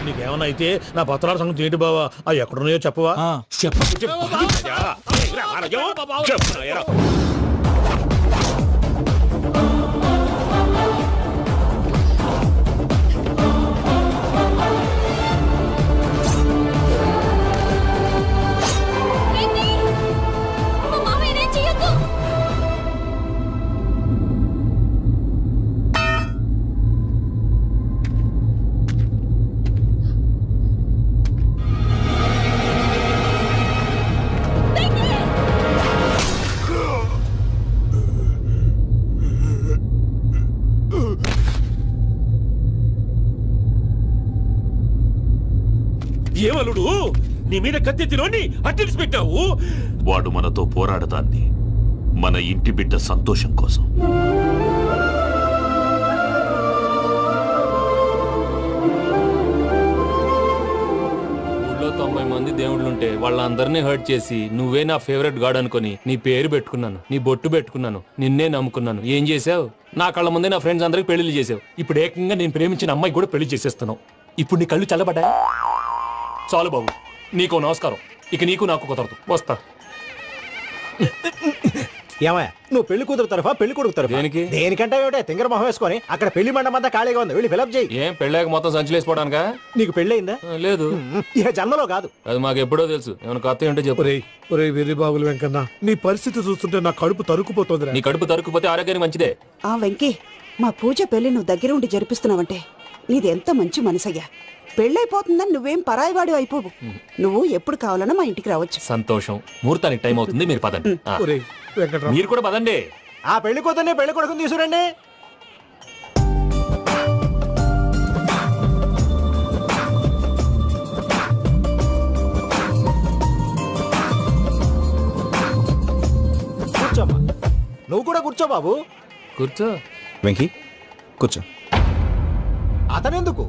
[SPEAKER 8] నీకేమన్నా అయితే నా పత్రాల సంగతి ఏంటి బావా? అవి ఎక్కడున్నాయో చెప్పవా? ఏమలుడు నీ మీద కత్తెత్తినోని అట్టెలిసి పెట్టావు.
[SPEAKER 11] వాడు మనతో పోరాడదాన్ని మన ఇంటి బిడ్డ సంతోషం కోసం.
[SPEAKER 4] ఊళ్ళో 90 మంది దేవుళ్ళుంటే వాళ్ళందరినీ హర్ట్ చేసి నువ్వే నా ఫేవరెట్ గాడ్ అనుకుని నీ పేరు పెట్టుకున్నాను, నీ బొట్టు పెట్టుకున్నాను, నిన్నే నమ్ముకున్నాను. ఏం చేసావు? నా కళ్ళ ముందే నా ఫ్రెండ్స్ అందరికి పెళ్లి చేసావు. ఇప్పుడు ఏకంగా నేను ప్రేమించిన అమ్మాయి కూడా పెళ్లి చేసేస్తున్నావు. ఇప్పుడు నీ కళ్ళు చల్లబడ్డాయి. చాలు బాబు, నీకో నమస్కారం. ఇక నీకు నాకు కుదరదు. వస్తా.
[SPEAKER 14] ఏమయ్యా నువ్వు పెళ్లి కూతురు తరఫా పెళ్లి కొడుకు తరఫా?
[SPEAKER 4] దేనికి?
[SPEAKER 14] దేనికంటే ఏమిటే తింగర మొహం వేసుకొని అక్కడ పెళ్లి మండపం అంతా ఖాళీగా ఉంది, వెళ్ళి ఫిలప్ చేయి.
[SPEAKER 4] ఏం పెళ్ళాక మొత్తం సంచులేసిపోవడానికా?
[SPEAKER 14] నీకు పెళ్ళయిందా?
[SPEAKER 4] లేదు.
[SPEAKER 14] ఇక జన్మలో కాదు.
[SPEAKER 4] అది మాకు ఎప్పుడో తెలుసు. ఏమైనా కొత్త ఉంటే చెప్పు.
[SPEAKER 8] వెర్రి బాగులు వెంకన్న, నీ పరిస్థితి చూస్తుంటే నా కడుపు తరుక్కుపోతుంది.
[SPEAKER 4] నీ కడుపు తరుక్కుపోతే ఆరోగ్యానికి మంచిదే.
[SPEAKER 12] ఆ వెంకీ, మా పూజ పెళ్లి నువ్వు దగ్గర ఉండి జరిపిస్తున్నావంటే నీది ఎంత మంచి మనసయ్యా. పెళ్ళైపోతుందని నువ్వేం పరాయివాడు అయిపోవు. నువ్వు ఎప్పుడు కావాలన్నా మా ఇంటికి రావచ్చు.
[SPEAKER 4] సంతోషం. ముహూర్తానికి టైం అవుతుంది, మీరు పదండి. మీరు కూడా పదండి.
[SPEAKER 14] ఆ పెళ్లి కూతుర్ని పెళ్లి కొడుకుని తీసుకురండి. కూర్చోమ్మా. నువ్వు కూడా కూర్చో బాబు.
[SPEAKER 4] కూర్చో.
[SPEAKER 6] వెంకీ కూర్చో.
[SPEAKER 14] అతనెందుకు?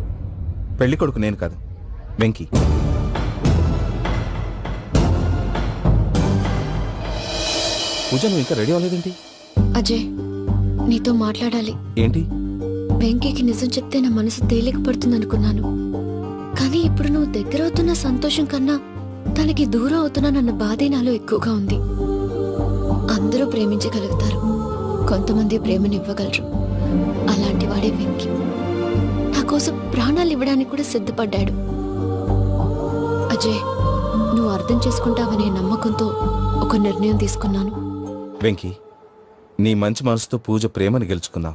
[SPEAKER 6] పెళ్లి కొడుకు నేను కాదు, వెంకీ. పూజ నువ్వు ఇంకా రెడీ అవ్వలేదేంటి?
[SPEAKER 3] అజయ్, నీతో మాట్లాడాలి.
[SPEAKER 6] ఏంటి?
[SPEAKER 3] వెంకీకి నిజం చెప్తే నా మనసు తేలిక పడుతుంది అనుకున్నాను. కానీ ఇప్పుడు నువ్వు దగ్గర అవుతున్న సంతోషం కన్నా తనకి దూరం అవుతున్నానన్న బాధే నాలో ఎక్కువగా ఉంది. అందరూ ప్రేమించగలుగుతారు, కొంతమంది ప్రేమనివ్వగలరు. అలాంటి వాడే వెంకీ. నా కోసం ప్రాణాలు ఇవ్వడానికి కూడా సిద్ధపడ్డాడు. అజయ్, నువ్వు అర్థం చేసుకుంటావనే నమ్మకంతో ఒక నిర్ణయం తీసుకున్నాను.
[SPEAKER 6] వెంకీ, నీ మంచి మనసుతో పూజ ప్రేమని గెలుచుకుందాం.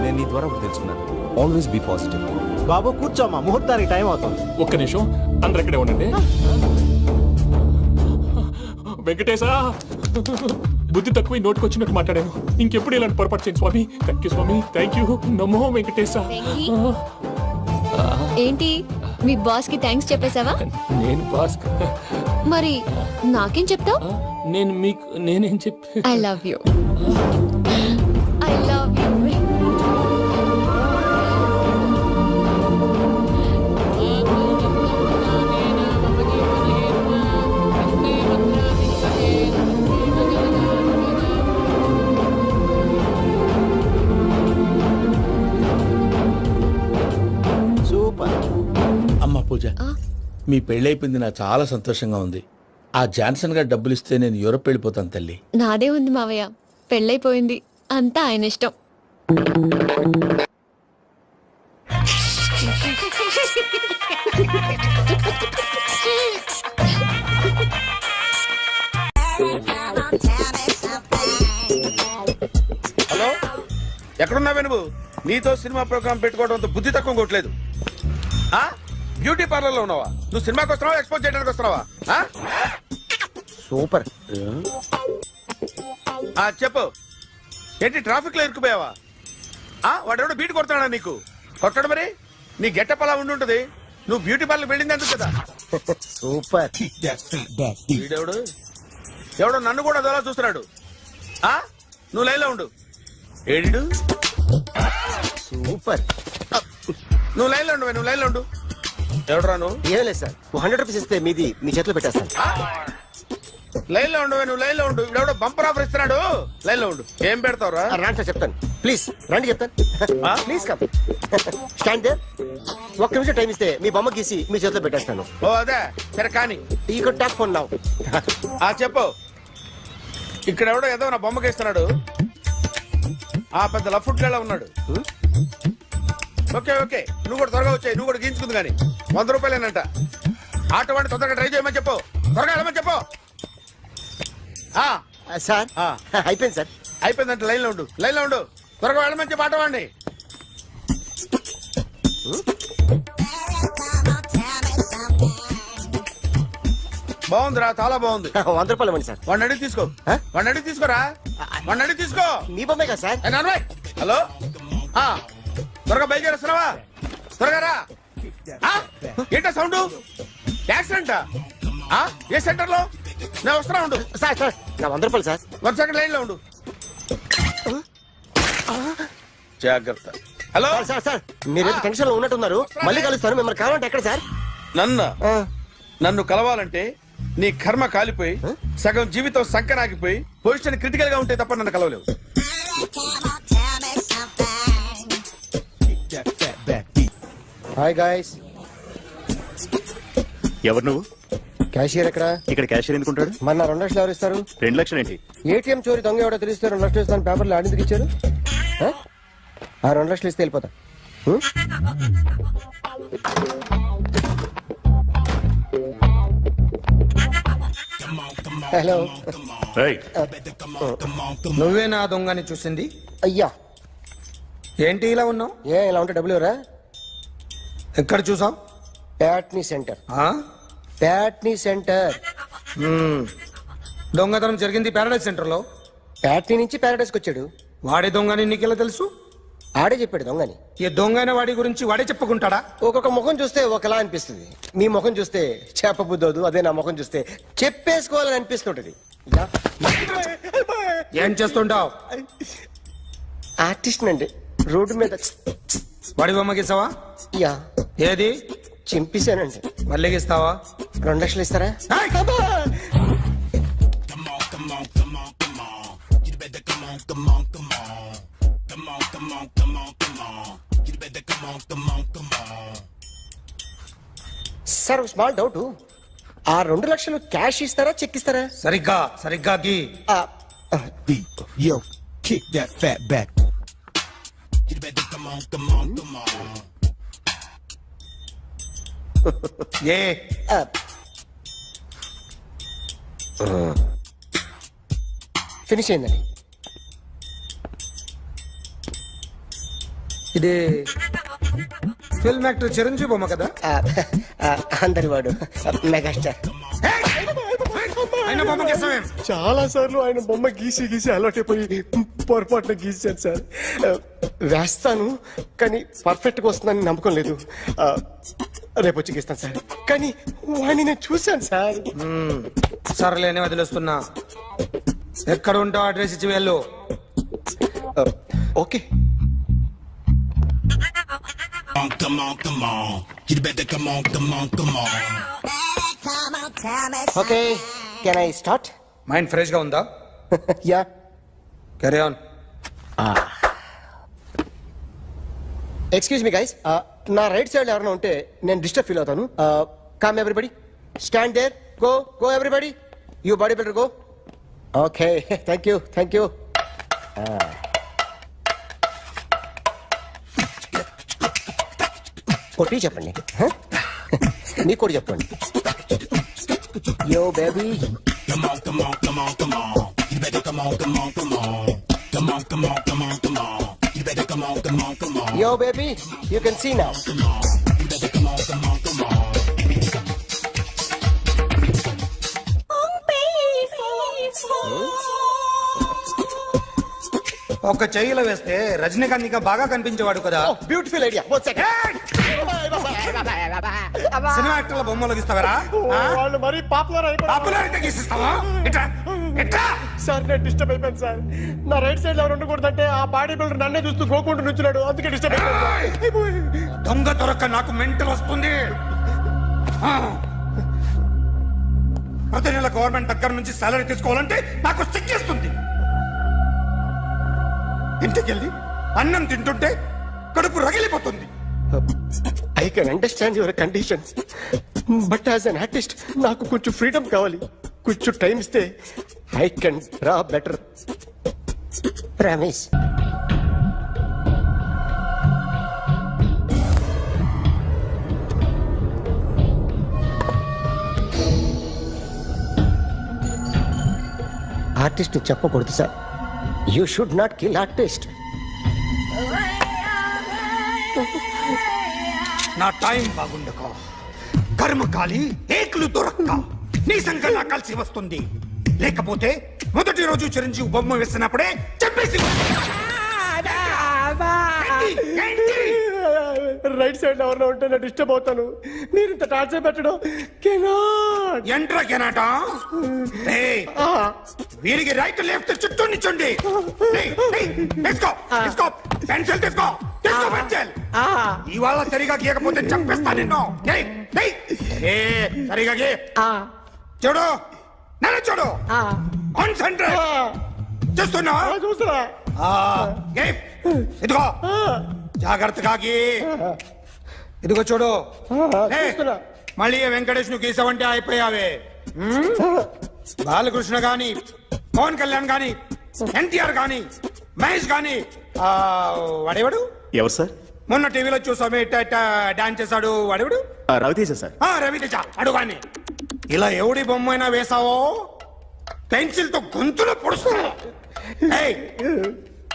[SPEAKER 6] నేను నీ ద్వారా ఒకటి తెలుసుకున్నాను. Always be positive.
[SPEAKER 14] బాబు కూర్చోమ్మా, ముహూర్తానికి టైం అవుతుంది.
[SPEAKER 4] ఒక్క నిమిషం, అందరు ఇక్కడే ఉండండి. వెంకటేశా, బుద్ధి తక్కువ నోటికి వచ్చినట్టు మాట్లాడాను. ఇంకెప్పుడు ఇలాంటి పొరపాటు చేయండి స్వామి. థ్యాంక్ యూ స్వామి, థ్యాంక్ యూ. నమో వెంకటేశా.
[SPEAKER 3] ఏంటి, మీ బాస్ కి థ్యాంక్స్ చెప్పేశావా?
[SPEAKER 4] నేను బాస్.
[SPEAKER 3] మరి నాకేం చెప్తావు?
[SPEAKER 4] నేను మీకు నేనేం చెప్పి.
[SPEAKER 3] I love you. I love you.
[SPEAKER 14] Super.
[SPEAKER 2] అమ్మ పూజ, మీ పెళ్ళైపోయింది, నాకు చాలా సంతోషంగా ఉంది. ఆ జాన్సన్ గారు డబ్బులు ఇస్తే నేను యూరోప్ వెళ్ళిపోతాను తల్లి.
[SPEAKER 3] నాదే ఉంది మావయ్య, పెళ్ళైపోయింది, అంతా ఆయన ఇష్టం.
[SPEAKER 2] హలో, ఎక్కడున్నావే నువ్వు? నీతో సినిమా ప్రోగ్రామ్ పెట్టుకోవడంతో బుద్ధి తక్కువ కొట్టలేదు. బ్యూటీ పార్లర్ లో ఉన్నావా? నువ్వు సినిమాకి వస్తున్నావా, ఎక్స్పోజ్ చేయడానికి వస్తున్నావా?
[SPEAKER 14] సూపర్.
[SPEAKER 2] చెప్పు, ఏంటి ట్రాఫిక్ లో ఇరుక్కుపోయావా? వాడెవడో బీట్ కొడతాడా నీకు? కొట్టడు మరి. నీ గెట్టప్ అలా ఉండి ఉంటది. నువ్వు బ్యూటీ పార్లర్ వెళ్ళింది ఎందుకు కదా?
[SPEAKER 14] సూపర్.
[SPEAKER 2] వీడెవడు? ఎవడో నన్ను కూడా అదోలా చూస్తున్నాడు. నువ్వు లైన్లో ఉండు. ఏడు
[SPEAKER 14] సూపర్.
[SPEAKER 2] నువ్వు లైన్లో ఉండు, నువ్వు లైన్లో ఉండు. ఎవడరా నువ్వు?
[SPEAKER 14] ఏం లేదు సార్, 100 రూపీస్ ఇస్తే మీది మీ చేతిలో పెట్టేస్తాను.
[SPEAKER 2] లైన్లో ఉండు, నువ్వు లైన్లో ఉండు. ఇవిడెవడో బంపర్ ఆఫర్ ఇస్తున్నాడు. లైన్లో ఉండు. ఏం పెడతావురా?
[SPEAKER 14] రండి సార్, చెప్తాను. ప్లీజ్ రండి, చెప్తాను. Please come. Stand there. ఒక్క నిమిషం టైం ఇస్తే మీ బొమ్మ గీసి మీ చేతిలో పెట్టేస్తాను.
[SPEAKER 2] ఓ అదే సరే, కానీ
[SPEAKER 14] ఈ కుడ్ టాక్ ఫోన్ నౌ.
[SPEAKER 2] చెప్పు. ఇక్కడ ఎవడో ఏదో నా బొమ్మకి ఇస్తున్నాడు. పెద్ద లఫుట్ గేళ ఉన్నాడు. ఓకే ఓకే, నువ్వు కూడా త్వరగా వచ్చాయి. నువ్వు కూడా గీంచుకుంది కానీ 100 రూపాయలేనంట. ఆటో వాడిని తొందరగా ట్రై చేయమని చెప్పు. త్వరగా వెళ్ళమని చెప్పు.
[SPEAKER 14] సార్ అయిపోయింది సార్.
[SPEAKER 2] అయిపోయిందంటే లైన్లో ఉండు, లైన్లో ఉండు. త్వరగా వెళ్ళమని చెప్పు ఆటో వాడిని. బాగుందిరా, చాలా బాగుంది.
[SPEAKER 14] 100 రూపాయలు ఇవ్వండి సార్.
[SPEAKER 2] వాడిని అడిగి తీసుకో, వాడిని అడిగి తీసుకోరా, వాడిని అడిగి తీసుకో.
[SPEAKER 14] మీ బొమ్మే కదా సార్.
[SPEAKER 2] ఏ నాన్నబాయ్, హలో, ఆ, త్వరగా బయలుదేరేస్తున్నావా? త్వరగా రా. ఆ, ఏంటా సౌండ్? యాక్సిడెంటా? ఏ సెంటర్ లో? నేను వస్తున్నా ఉండు.
[SPEAKER 14] సార్ సార్ నా 100 రూపాయలు సార్.
[SPEAKER 2] 1 సెకండ్ లైన్ లో ఉండు. జాగ్రత్త. హలో
[SPEAKER 14] సార్ సార్ సార్ మీరేదో టెన్షన్ లో ఉన్నట్టున్నారు. మళ్ళీ కలుస్తాను. మిమ్మల్ని కావాలంటే ఎక్కడ సార్?
[SPEAKER 2] నన్ను కలవాలంటే నీ కర్మ కాలిపోయి సగం జీవితం సంకరాగిపోయి పొజిషన్ క్రిటికల్ గా ఉంటే తప్ప నన్ను కలవలేవు.
[SPEAKER 14] Hi guys.
[SPEAKER 15] ఎవరు నువ్వు?
[SPEAKER 14] క్యాషియర్ ఎక్కడ?
[SPEAKER 15] ఇక్కడ క్యాషియర్ ఎందుకుంటాడు?
[SPEAKER 14] మన 2 లక్షలు ఎవరు ఇస్తారు?
[SPEAKER 15] 2 లక్షలు ఏంటి?
[SPEAKER 14] ఏటీఎం చోరీ దొంగ ఎవడో తెలిస్తే 2 లక్షలు ఇస్తాను పేపర్లు ఆడిందుకు ఇచ్చారు. ఆ 2 లక్షలు ఇస్తే వెళ్ళిపోతా. హలో.
[SPEAKER 2] నువ్వే నా దొంగని చూసింది?
[SPEAKER 14] అయ్యా
[SPEAKER 2] ఏంటి ఇలా ఉన్నావు?
[SPEAKER 14] ఇలా ఉంటే డబ్బులు ఎవరా?
[SPEAKER 2] ఎక్కడ చూసావు?
[SPEAKER 14] ప్యాట్నీ సెంటర్. ప్యాట్నీ సెంటర్.
[SPEAKER 2] దొంగతనం జరిగింది ప్యారడైజ్ సెంటర్ లో.
[SPEAKER 14] ప్యాట్నీ నుంచి ప్యారడైస్కి వచ్చాడు.
[SPEAKER 2] వాడే దొంగని నీకెలా తెలుసు?
[SPEAKER 14] ఆడే చెప్పాడు దొంగని.
[SPEAKER 2] ఈ దొంగైన వాడి గురించి వాడే చెప్పుకుంటాడా?
[SPEAKER 14] ఒక్కొక్క ముఖం చూస్తే ఒకలా అనిపిస్తుంది. మీ ముఖం చూస్తే చెప్పబుద్దోదు. అదే నా ముఖం చూస్తే చెప్పేసుకోవాలని అనిపిస్తుంటది.
[SPEAKER 2] ఏం చేస్తుంటావు?
[SPEAKER 14] ఆర్టిస్ట్ అండి. రోడ్డు మీద
[SPEAKER 2] వాడి బొమ్మ గీసావా?
[SPEAKER 14] యా.
[SPEAKER 2] ఏది?
[SPEAKER 14] చింపేశానండి.
[SPEAKER 2] మళ్ళీ గీస్తావా?
[SPEAKER 14] 2 లక్షలు ఇస్తారా? Sir small doubt. ఆ 2 లక్షలు క్యాష్ ఇస్తారా చెక్ ఇస్తారా?
[SPEAKER 2] సరిగ్గా గీ.
[SPEAKER 13] Yo, kick that fat back. You better come on, come on, come on.
[SPEAKER 14] Finish అయిందండి.
[SPEAKER 2] ఇది ఫిల్మ్ యాక్టర్ చిరంజీవి బొమ్మ కదా?
[SPEAKER 14] అందరి వాడు మెగాస్టార్.
[SPEAKER 2] ఆయన బొమ్మ గీసావేం?
[SPEAKER 14] చాలా సార్లు ఆయన బొమ్మ గీసి అలవాటైపోయి పొరపాటున గీసాను సార్. వేస్తాను కానీ పర్ఫెక్ట్ గా వస్తుందని నమ్మకం లేదు. రేపు వచ్చి గీస్తాను సార్. కానీ వాడిని నేను చూశాను సార్.
[SPEAKER 2] సర్లేని వదిలేస్తున్నా. ఎక్కడ ఉంటావు అడ్రస్ ఇచ్చి వెళ్ళు.
[SPEAKER 14] Okay.
[SPEAKER 13] Come on, come on. You better come on, come on, come on.
[SPEAKER 14] Okay can I start?
[SPEAKER 2] Mind fresh గా ఉందా?
[SPEAKER 14] Yeah.
[SPEAKER 2] Carry on.
[SPEAKER 14] Excuse me guys. నా రైట్ సైడ్ ఎవరైనా ఉంటే నేను డిస్టర్బ్ ఫీల్ అవుతాను. Come everybody, stand there. Go everybody. You body builder go. Okay thank you. కొట్టి చెప్పండి. నీకు కూడా చెప్పండి. Yo baby.
[SPEAKER 13] Come on, come on, come on, come on. You better come on, come on, come on. Come on, come on, come on, come on. You better come on, come on, come on.
[SPEAKER 14] Yo baby, you can see now.
[SPEAKER 13] Come on. You better come on, come on, come on.
[SPEAKER 2] ఒక చెయ్యిలో వేస్తే రజనీకాంత్ ఇంకా బాగా కనిపించేవాడు కదా.
[SPEAKER 14] Beautiful idea.
[SPEAKER 2] Cinema యాక్టర్ల బొమ్మలు గీస్తావరా?
[SPEAKER 14] వాళ్ళు మరీ
[SPEAKER 2] popularity గీసిస్తావా?
[SPEAKER 14] Sir నేను disturb అయిపోయాను సార్. నా రైట్ సైడ్ ఎవరు ఉండకూడదంటే ఆ బాడీ బిల్డర్ నన్నే చూస్తూ గోకుంటూ నుంచున్నాడు. అందుకే డిస్టర్బ్ అయిపోయాను.
[SPEAKER 2] దొంగ దొరక్క నాకు మెంటల్ వస్తుంది. ప్రతి నెల గవర్నమెంట్ దగ్గర నుంచి సాలరీ తీసుకోవాలంటే నాకు సిగ్గేస్తుంది. ఇంటికెళ్ళి అన్నం తింటుంటే కడుపు రగిలిపోతుంది.
[SPEAKER 14] I can understand your conditions but as an artist నాకు కొంచెం ఫ్రీడమ్ కావాలి. కొంచెం టైం ఇస్తే I can draw better. Promise. Artist చెప్పకూడదు sir. You should not kill artist.
[SPEAKER 2] నా టైం బాగుండక కర్మకాలి ఏకులు దొరక్క
[SPEAKER 13] నీ సంకల్లా కలిసి వస్తుంది. లేకపోతే మొదటి రోజు చిరంజీవి బొమ్మ వేసినప్పుడే చెప్పేసి
[SPEAKER 14] రైట్ సైడ్ ఎవరిలో ఉంటే నేను డిస్టర్బ్ అవుతాను. మీరు ఇంత టార్చర్ పెట్టడం కెనాట్.
[SPEAKER 13] ఎంట్రా కెనాట. వీరికి రైట్ లెఫ్ట్ చుట్టూ నిచ్చండి. తీసుకో తీసుకో పెన్సిల్ తీసుకో తీసుకో పెన్సిల్. ఇవాళ సరిగా గీయకపోతే చంపేస్తా నిన్ను. సరిగా గీ. చూడు నన్ను చూడు. కాన్సంట్రేట్ చూస్తున్నా
[SPEAKER 14] చూస్తున్నా.
[SPEAKER 13] ఇదిగో జాగ్రత్తగా గీ. ఇదిగో చూడు. మళ్ళీ వెంకటేష్ ను గీసావంటే అయిపోయావే. బాలకృష్ణ గాని పవన్ కళ్యాణ్ గాని ఎన్టీఆర్ గాని మహేష్ గాని వాడేవాడు
[SPEAKER 6] ఎవరు సార్?
[SPEAKER 13] మొన్న టీవీలో చూసామే డాన్స్ చేశాడు వాడేవాడు?
[SPEAKER 6] రవితేజ సార్.
[SPEAKER 13] రవితేజ అడుగాని. ఇలా ఎవడి బొమ్మైనా వేసావో పెన్సిల్ తో గొంతులో పొడుస్తా.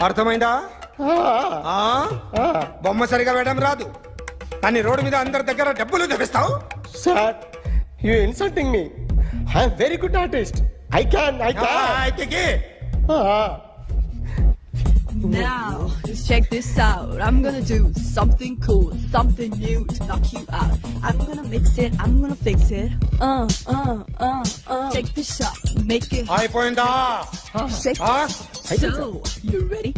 [SPEAKER 13] అర్థమైందా? బొమ్మ సరిగా వేయడం రాదు కానీ రోడ్డు మీద అందరి దగ్గర డబ్బులు తెప్పిస్తావు.
[SPEAKER 14] Sir you insulting me. I'm very good artist. I can
[SPEAKER 13] అయితే
[SPEAKER 10] Now, just check this out. I'm gonna do something cool, something new to knock you out. I'm gonna mix it, I'm gonna fix it. Take the shot, make it hot.
[SPEAKER 13] అయిపోయిందా?
[SPEAKER 10] Shake it. So, you ready?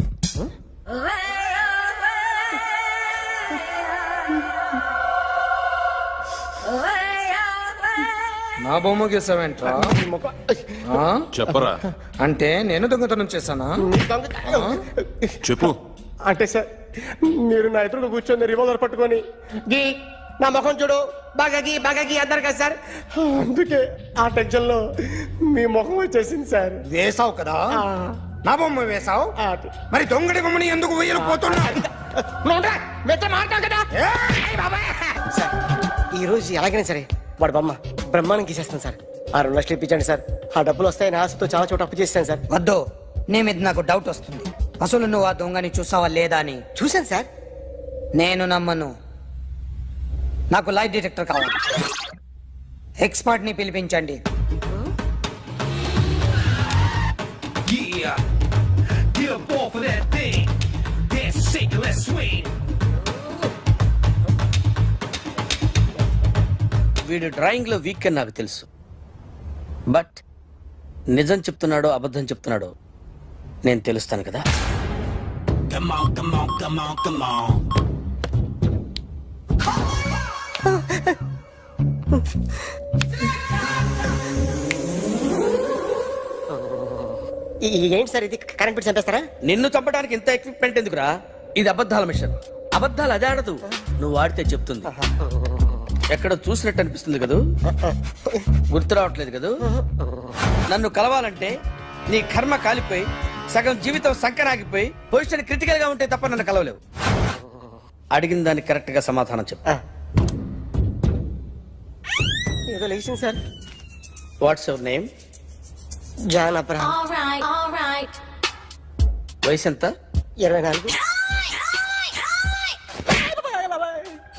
[SPEAKER 13] నా బొమ్మ గీసావేంట్రా?
[SPEAKER 4] చెప్పరా.
[SPEAKER 13] అంటే నేను దొంగతనం చేశానా?
[SPEAKER 4] చెప్పు.
[SPEAKER 14] అంటే సార్ మీరు నా ఎదురుగా కూర్చొని రివాల్వర్ పట్టుకొని గీ నా ముఖం చూడు బాగా గీ అన్నారు కదా సార్. అందుకే ఆ టెన్షన్ లో మీ ముఖం వచ్చేసింది సార్.
[SPEAKER 13] వేసావు కదా నా బొమ్మ వేసావు. మరి దొంగడి బొమ్మని ఎందుకు వేయలు పోతున్నా?
[SPEAKER 14] ఈ రోజు ఎలాగైనా సరే వాడు బొమ్మ బ్రహ్మాండం గీసేస్తాను సార్. 6 లక్షలు ఇప్పించండి సార్. ఆ డబ్బులు వస్తాయని ఆశతో చాలా చోట అప్పు చేస్తాను సార్.
[SPEAKER 9] వద్దు, నీ మీద నాకు డౌట్ వస్తుంది. అసలు నువ్వు ఆ దొంగని చూసావా లేదా అని.
[SPEAKER 14] చూశాను సార్.
[SPEAKER 9] నేను నమ్మను. నాకు లైట్ డిటెక్టర్ కావాలి. ఎక్స్పర్ట్ ని పిలిపించండి.
[SPEAKER 15] వీడు డ్రాయింగ్ లో వీక్ అని నాకు తెలుసు. బట్ నిజం చెప్తున్నాడో అబద్ధం చెప్తున్నాడో నేను తెలుస్తాను కదా.
[SPEAKER 13] Come on, come on, come on, come on.
[SPEAKER 14] ఏంటి సార్ ఇది? కరెంట్ బిల్ చంపేస్తారా?
[SPEAKER 15] నిన్ను చంపడానికి ఇంత ఎక్విప్మెంట్ ఎందుకురా? ఇది అబద్ధాల మిషన్. అబద్ధాలు అదే ఆడదు, నువ్వు ఆడితే చెప్తుంది. ఎక్కడ చూసినట్టు అనిపిస్తుంది కదూ? గుర్తు రావట్లేదు కదూ? నన్ను కలవాలంటే నీ కర్మ కాలిపోయి సగం జీవితం సంకరాగిపోయి పొజిషన్ క్రిటికల్ గా ఉంటే తప్ప నన్ను కలవలేవు. అడిగిన దానికి కరెక్ట్ గా సమాధానం చెప్పు.
[SPEAKER 14] ఏదో లేచింది sir.
[SPEAKER 15] What's your name?
[SPEAKER 14] John Abraham.
[SPEAKER 15] వయసు ఎంత?
[SPEAKER 14] 24.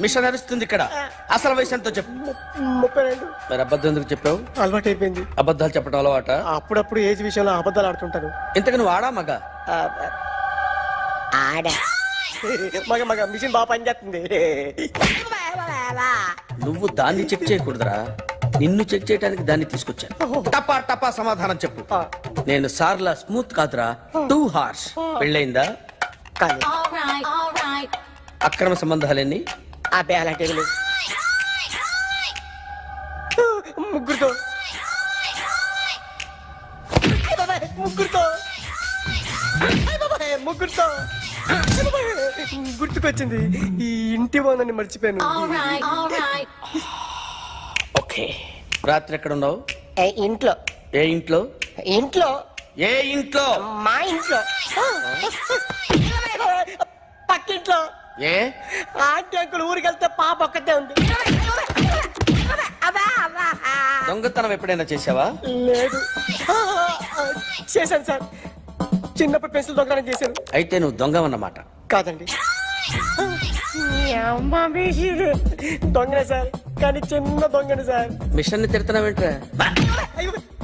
[SPEAKER 15] మిషన్ నడుస్తుంది ఇక్కడ. అసలు వయసు ఎంతో చెప్పు.
[SPEAKER 14] 32.
[SPEAKER 15] మరి అబద్ధం ఎందుకు చెప్పావు?
[SPEAKER 14] అలవాటు అయిపోయింది.
[SPEAKER 15] అబద్ధాలు చెప్పడం అలవాట?
[SPEAKER 14] అప్పుడప్పుడు ఏజ్ విషయంలో అబద్ధాలు ఆడుతుంటాను.
[SPEAKER 15] ఇంతకు నువ్వు ఆడా మగ?
[SPEAKER 14] ఆడా. మగ మిషన్ బాగా పనిచేస్తుంది.
[SPEAKER 15] నువ్వు దాన్ని చెక్ చేయకూడదురా, నిన్ను చెక్ చేయడానికి దాన్ని తీసుకొచ్చాను. టపా టపా సమాధానం చెప్పు. నేను సార్లా స్మూత్ కాదురా, టూ హార్ష్. పెళ్ళయిందా? అక్రమ సంబంధాలన్నీ?
[SPEAKER 14] అబ్బే అలాంటి ముగ్గురుతో ముగ్గురుతో గుర్తుకొచ్చింది. ఈ ఇంటి బాగుందని మర్చిపోయాను.
[SPEAKER 15] ఓకే. రాత్రి ఎక్కడ ఉన్నావు?
[SPEAKER 14] ఇంట్లో.
[SPEAKER 15] ఏ ఇంట్లో?
[SPEAKER 14] ఇంట్లో.
[SPEAKER 15] ఏ ఇంట్లో?
[SPEAKER 14] మా ఇంట్లో. పక్కింట్లో.
[SPEAKER 15] ఏ
[SPEAKER 14] ఆంటీ అంకుల్ ఊరికి వెళ్తే పాప ఒక్కతే ఉంది.
[SPEAKER 15] దొంగతనం ఎప్పుడైనా చేసావా?
[SPEAKER 14] లేదు. చేశాను సార్. చిన్నప్పుడు పెన్సిల్ దొంగతనం చేశాను.
[SPEAKER 15] అయితే నువ్వు దొంగవన్నమాట.
[SPEAKER 14] కాదండి, దొంగనే సార్. కానీ చిన్న దొంగని సార్.
[SPEAKER 15] మిషన్ ని తిడుతున్నావేంట్రా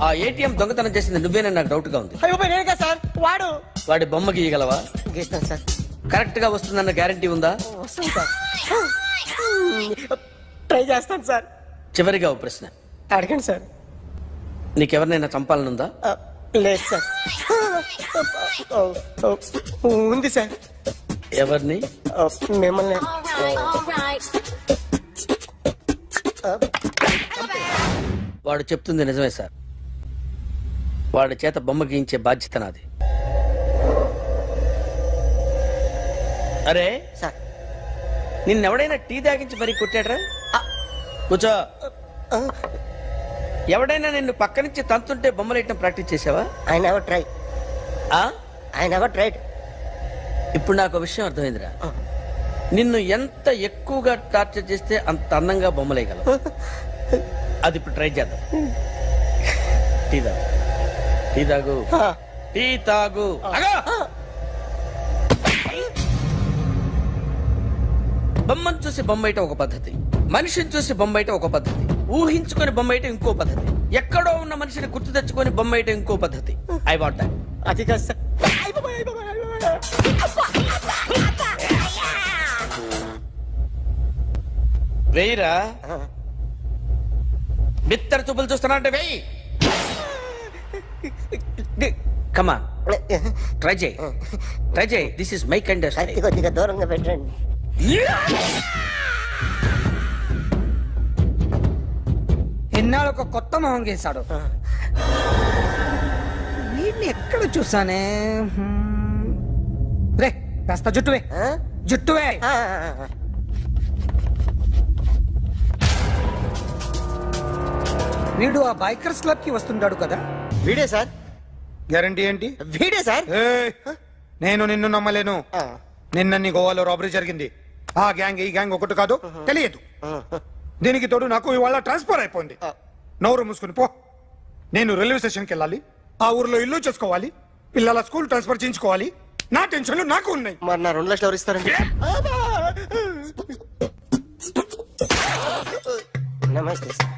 [SPEAKER 15] ఆ ఏటీఎం దొంగతనం చేసింది నువ్వేనని నాకు డౌట్ గా ఉంది.
[SPEAKER 14] అయ్యో నేను కదా సార్, వాడు.
[SPEAKER 15] వాడి బొమ్మ గీయగలవా?
[SPEAKER 14] గీస్తాను సార్.
[SPEAKER 15] కరెక్ట్ గా వస్తుందన్న గ్యారంటీ ఉందా?
[SPEAKER 14] వస్తాను సార్, ట్రై చేస్తాను సార్.
[SPEAKER 15] చివరిగా ఓ ప్రశ్న
[SPEAKER 14] అడగండి సార్.
[SPEAKER 15] నీకెవరినైనా చంపాలనుందా?
[SPEAKER 14] లేదు సార్. ఉంది సార్.
[SPEAKER 15] ఎవరిని?
[SPEAKER 14] మిమ్మల్ని.
[SPEAKER 15] వాడు చెప్తుంది నిజమే సార్. వాడి చేత బొమ్మ గీయించే బాధ్యత నాది. అరే
[SPEAKER 14] సార్,
[SPEAKER 15] నిన్నెవడైనా టీ తాగించి మరీ కొట్టాడ్రా? కూర్చో. ఎవడైనా నిన్ను పక్క నుంచి తంతుంటే బొమ్మలేయటం ప్రాక్టీస్ చేసావా?
[SPEAKER 14] I never try. I never tried.
[SPEAKER 15] ఇప్పుడు నాకు ఒక విషయం అర్థమైందిరా. నిన్ను ఎంత ఎక్కువగా టార్చర్ చేస్తే అంత అందంగా బొమ్మలేయగలవు. అది ఇప్పుడు ట్రై చేద్దాం. టీ తాగు, టీ తాగు, టీ తాగు. బొమ్మను చూసి బొమ్మేయటం ఒక పద్ధతి, మనిషిని చూసి బొమ్మేయటం ఒక పద్ధతి, ఊహించుకొని బొమ్మేయటం ఇంకో పద్ధతి, ఎక్కడో ఉన్న మనిషిని గుర్తు తెచ్చుకొని బొమ్మేయటం ఇంకో పద్ధతి. I want that.
[SPEAKER 14] అది కాదు సార్.
[SPEAKER 15] వెయ్యిరా. బిత్తర చూపులు చూస్తున్నా అంటే వెయ్యి. కమా, ట్రై చేయి, ట్రై చేయి. This is my kind.
[SPEAKER 14] కొద్దిగా దూరంగా పెట్టండి.
[SPEAKER 9] ఎన్నాళ్ళు ఒక కొత్త మొహం గీశాడు. వీడిని ఎక్కడ చూసానే? రే కాస్త జుట్టువే, జుట్టువే. వీడు ఆ బైకర్స్ క్లబ్ కి వస్తుంటాడు కదా?
[SPEAKER 14] వీడే సార్.
[SPEAKER 13] గ్యారంటీ ఏంటి?
[SPEAKER 14] వీడే సార్.
[SPEAKER 13] నేను నిన్ను నమ్మలేను. నిన్న నీ గోవాలో రాబరీ జరిగింది. ఆ గ్యాంగ్ ఈ గ్యాంగ్ ఒకటి కాదు, తెలియదు. దీనికి తోడు నాకు ఇవాళ ట్రాన్స్ఫర్ అయిపోయింది. నోరు మూసుకుని పో. నేను రైల్వే స్టేషన్కి వెళ్ళాలి, ఆ ఊర్లో ఇల్లు చేసుకోవాలి, పిల్లల స్కూల్ ట్రాన్స్ఫర్ చేయించుకోవాలి. నా టెన్షన్లు నాకు ఉన్నాయి.
[SPEAKER 14] మరి నా 2 లక్షలు ఎవరు ఇస్తారండి? నమస్తే సార్.